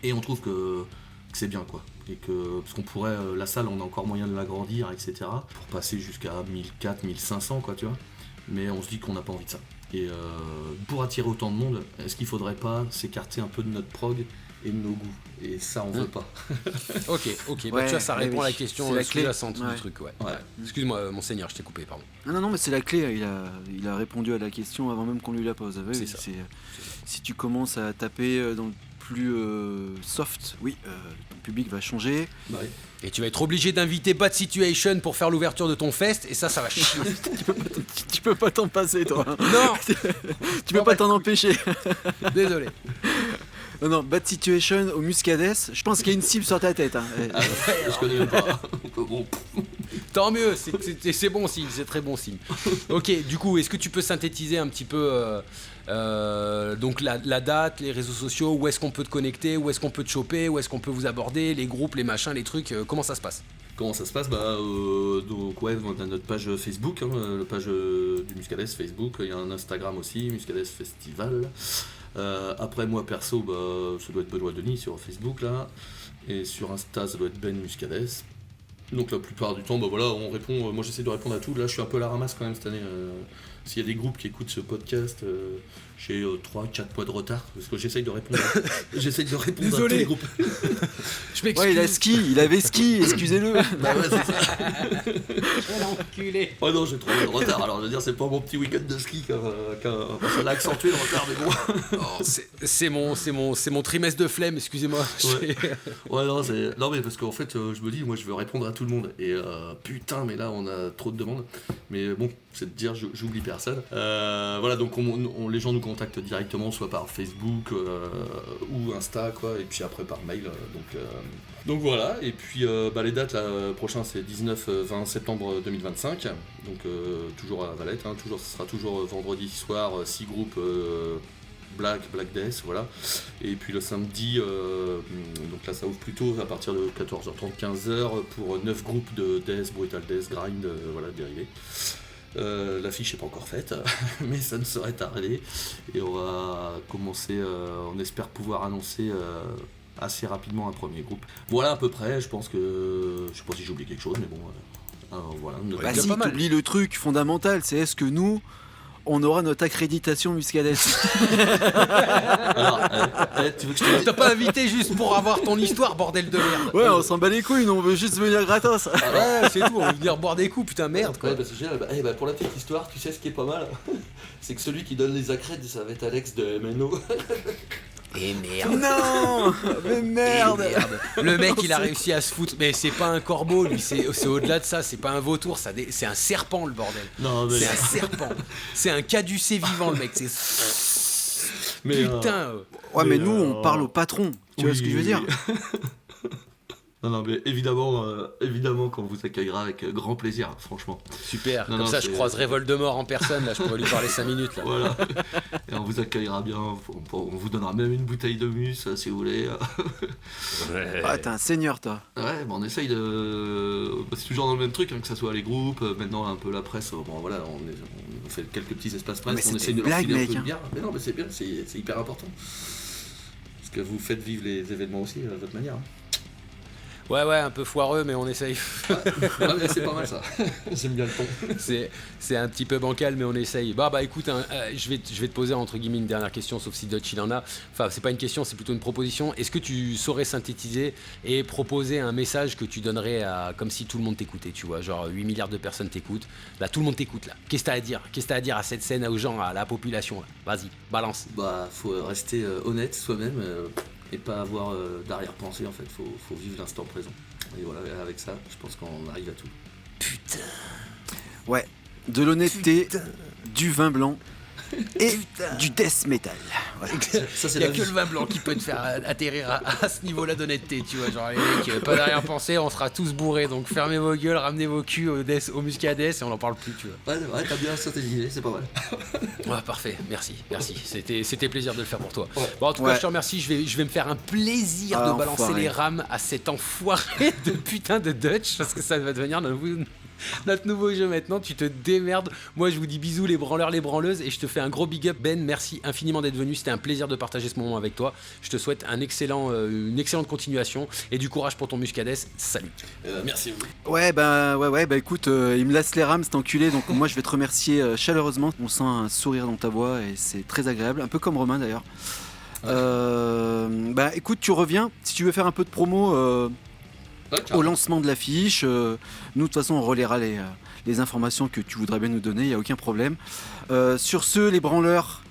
Et on trouve que c'est bien, quoi. Et parce qu'on pourrait, la salle, on a encore moyen de l'agrandir, etc. Pour passer jusqu'à 1400, 1500, quoi, tu vois. Mais on se dit qu'on n'a pas envie de ça. Et pour attirer autant de monde, est-ce qu'il faudrait pas s'écarter un peu de notre prog et de nos goûts? Et ça, on veut pas. Ok, tu vois, ça répond à la question sous-jacente du truc, ouais. Excuse-moi, monseigneur, je t'ai coupé, pardon. Non, mais c'est la clé, il a répondu à la question avant même qu'on lui la pose. Oui, c'est ça. Si tu commences à taper dans le plus soft, ton public va changer. Et tu vas être obligé d'inviter Bad Situation pour faire l'ouverture de ton fest, et ça va chier. Tu peux pas t'en passer, toi. Non. Tu peux pas t'en empêcher. Désolé. Non, Bad Situation au Muscadès, je pense qu'il y a une cible sur ta tête. Hein. Je connais même pas. Bon. Tant mieux, c'est bon signe, c'est très bon signe. Ok, du coup, est-ce que tu peux synthétiser un petit peu donc la date, les réseaux sociaux, où est-ce qu'on peut te connecter, où est-ce qu'on peut te choper, où est-ce qu'on peut vous aborder, les groupes, les machins, les trucs, comment ça se passe? Comment ça se passe? Donc on a notre page Facebook, la page du Muscadès Facebook, il y a un Instagram aussi, Muscadès Festival. Après moi perso, ça doit être Benoît Denis sur Facebook là, et sur Insta ça doit être Ben Muscadès. Donc la plupart du temps, on répond. Moi j'essaie de répondre à tout. Là je suis un peu à la ramasse quand même cette année. S'il y a des groupes qui écoutent ce podcast, j'ai 3-4 mois de retard parce que j'essaye de répondre. À tous les groupes. Je m'excuse. Il avait ski, excusez-le. Ouais, c'est ça. Quel enculé. Oh non, j'ai 3 mois de retard. Alors je veux dire, c'est pas mon petit week-end de ski ça l'a accentué le retard, mais bon. Oh, c'est mon trimestre de flemme, excusez-moi. Non mais parce qu'en fait, je me dis, moi je veux répondre à tout le monde et putain, mais là on a trop de demandes. Mais bon, c'est de dire, j'oublie personne. Donc les gens nous contactent directement, soit par Facebook ou Insta, quoi, et puis après par mail. Donc voilà, et puis les dates, là, prochain c'est 19-20 septembre 2025, donc toujours à Valette, ce sera toujours vendredi soir, 6 groupes Black Death, voilà. Et puis le samedi, donc là ça ouvre plus tôt, à partir de 14h30, 15h, pour 9 groupes de Death, Brutal Death, Grind, dérivés. L'affiche n'est pas encore faite, mais ça ne saurait tarder. Et on va commencer, on espère pouvoir annoncer assez rapidement un premier groupe. Voilà à peu près, je pense que... Je sais pas si j'ai oublié quelque chose, mais bon... voilà. Si, t'oublies le truc fondamental, c'est est-ce que nous... on aura notre accréditation Muscadès. Alors, tu veux que je te dise... T'as pas invité juste pour avoir ton histoire, bordel de merde. Ouais, on s'en bat les couilles, nous on veut juste venir gratos. Ouais, c'est tout, on veut venir boire des coups, putain, merde quoi. Ouais, c'est génial. Pour la petite histoire, tu sais ce qui est pas mal, c'est que celui qui donne les accrèdes, ça va être Alex de MNO. Et merde. Non, mais merde. Le mec il a réussi à se foutre. Mais c'est pas un corbeau lui, c'est au-delà de ça, c'est pas un vautour, c'est un serpent le bordel. Non, mais... C'est un serpent. C'est un caducé vivant le mec. Mais putain. Ouais mais nous on parle au patron. Tu vois ce que je veux dire? Non, mais évidemment qu'on vous accueillera avec grand plaisir, franchement. Super, comme ça je croiserai Voldemort en personne, là je pourrais lui parler 5 minutes. Là. Voilà, et on vous accueillera bien, on vous donnera même une bouteille de mus si vous voulez. Ouais. Ah, t'es un seigneur toi. Ouais, on essaye de... C'est toujours dans le même truc, que ça soit les groupes, maintenant un peu la presse, on fait quelques petits espaces presse, mais on essaye de leur filer un peu de bière. Mais non, mais c'est bien, c'est hyper important. Parce que vous faites vivre les événements aussi à votre manière. Ouais, un peu foireux, mais on essaye. Ouais, mais c'est pas mal ça. J'aime bien le ton. C'est un petit peu bancal, mais on essaye. Bah écoute, je vais te poser entre guillemets une dernière question, sauf si Dutch il en a. Enfin, c'est pas une question, c'est plutôt une proposition. Est-ce que tu saurais synthétiser et proposer un message que tu donnerais comme si tout le monde t'écoutait, tu vois, genre 8 milliards de personnes t'écoutent. Là, tout le monde t'écoute là. Qu'est-ce que t'as à dire? Qu'est-ce que t'as à dire à cette scène, aux gens, à la population là? Vas-y, balance. Faut rester honnête soi-même. Et pas avoir d'arrière-pensée en fait, faut vivre l'instant présent. Et voilà, avec ça, je pense qu'on arrive à tout. Putain. Ouais, de l'honnêteté, du vin blanc et du death metal. Voilà. Ça, c'est Il n'y a la que vie. le vin blanc qui peut te faire atterrir à ce niveau-là d'honnêteté, tu vois. Genre, les mecs, pas d'arrière-pensée, on sera tous bourrés. Donc fermez vos gueules, ramenez vos culs au Muscadet et on n'en parle plus, tu vois. Ouais, t'as bien stratégisé, c'est pas mal. Ouais, parfait, merci. C'était plaisir de le faire pour toi. Ouais. Bon, en tout cas, Ouais. je te remercie. Je vais me faire un plaisir Ah, de balancer enfoiré. les rames à cet enfoiré de putain de Dutch parce que ça va devenir notre nouveau jeu maintenant. Tu te démerdes. Moi, je vous dis bisous, les branleurs, les branleuses, et je te fais un gros big up, Ben. Merci infiniment d'être venu. C'était un plaisir de partager ce moment avec toi. Je te souhaite une excellente continuation et du courage pour ton Muscadet. Salut. Merci. Ouais, bah écoute, il me laisse les rames, cet enculé, donc moi je vais te remercier chaleureusement. On sent un sourire dans ta voix et c'est très agréable, un peu comme Romain d'ailleurs. Bah écoute, tu reviens, si tu veux faire un peu de promo Ouais, au carrément. lancement de l'affiche, nous de toute façon on relaiera les informations que tu voudrais bien nous donner, il n'y a aucun problème. Sur ce, les branleurs,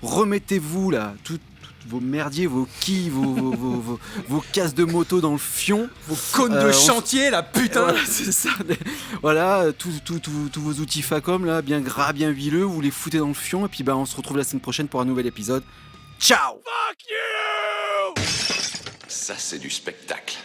remettez-vous là, toutes vos merdiers, vos quilles, vos casses de moto dans le fion. Vos cônes de on- chantier, la putain. Voilà, c'est ça. Voilà, tous vos outils Facom là, bien gras, bien huileux, vous les foutez dans le fion et puis bah on se retrouve la semaine prochaine pour un nouvel épisode. Ciao. Ça, c'est du spectacle.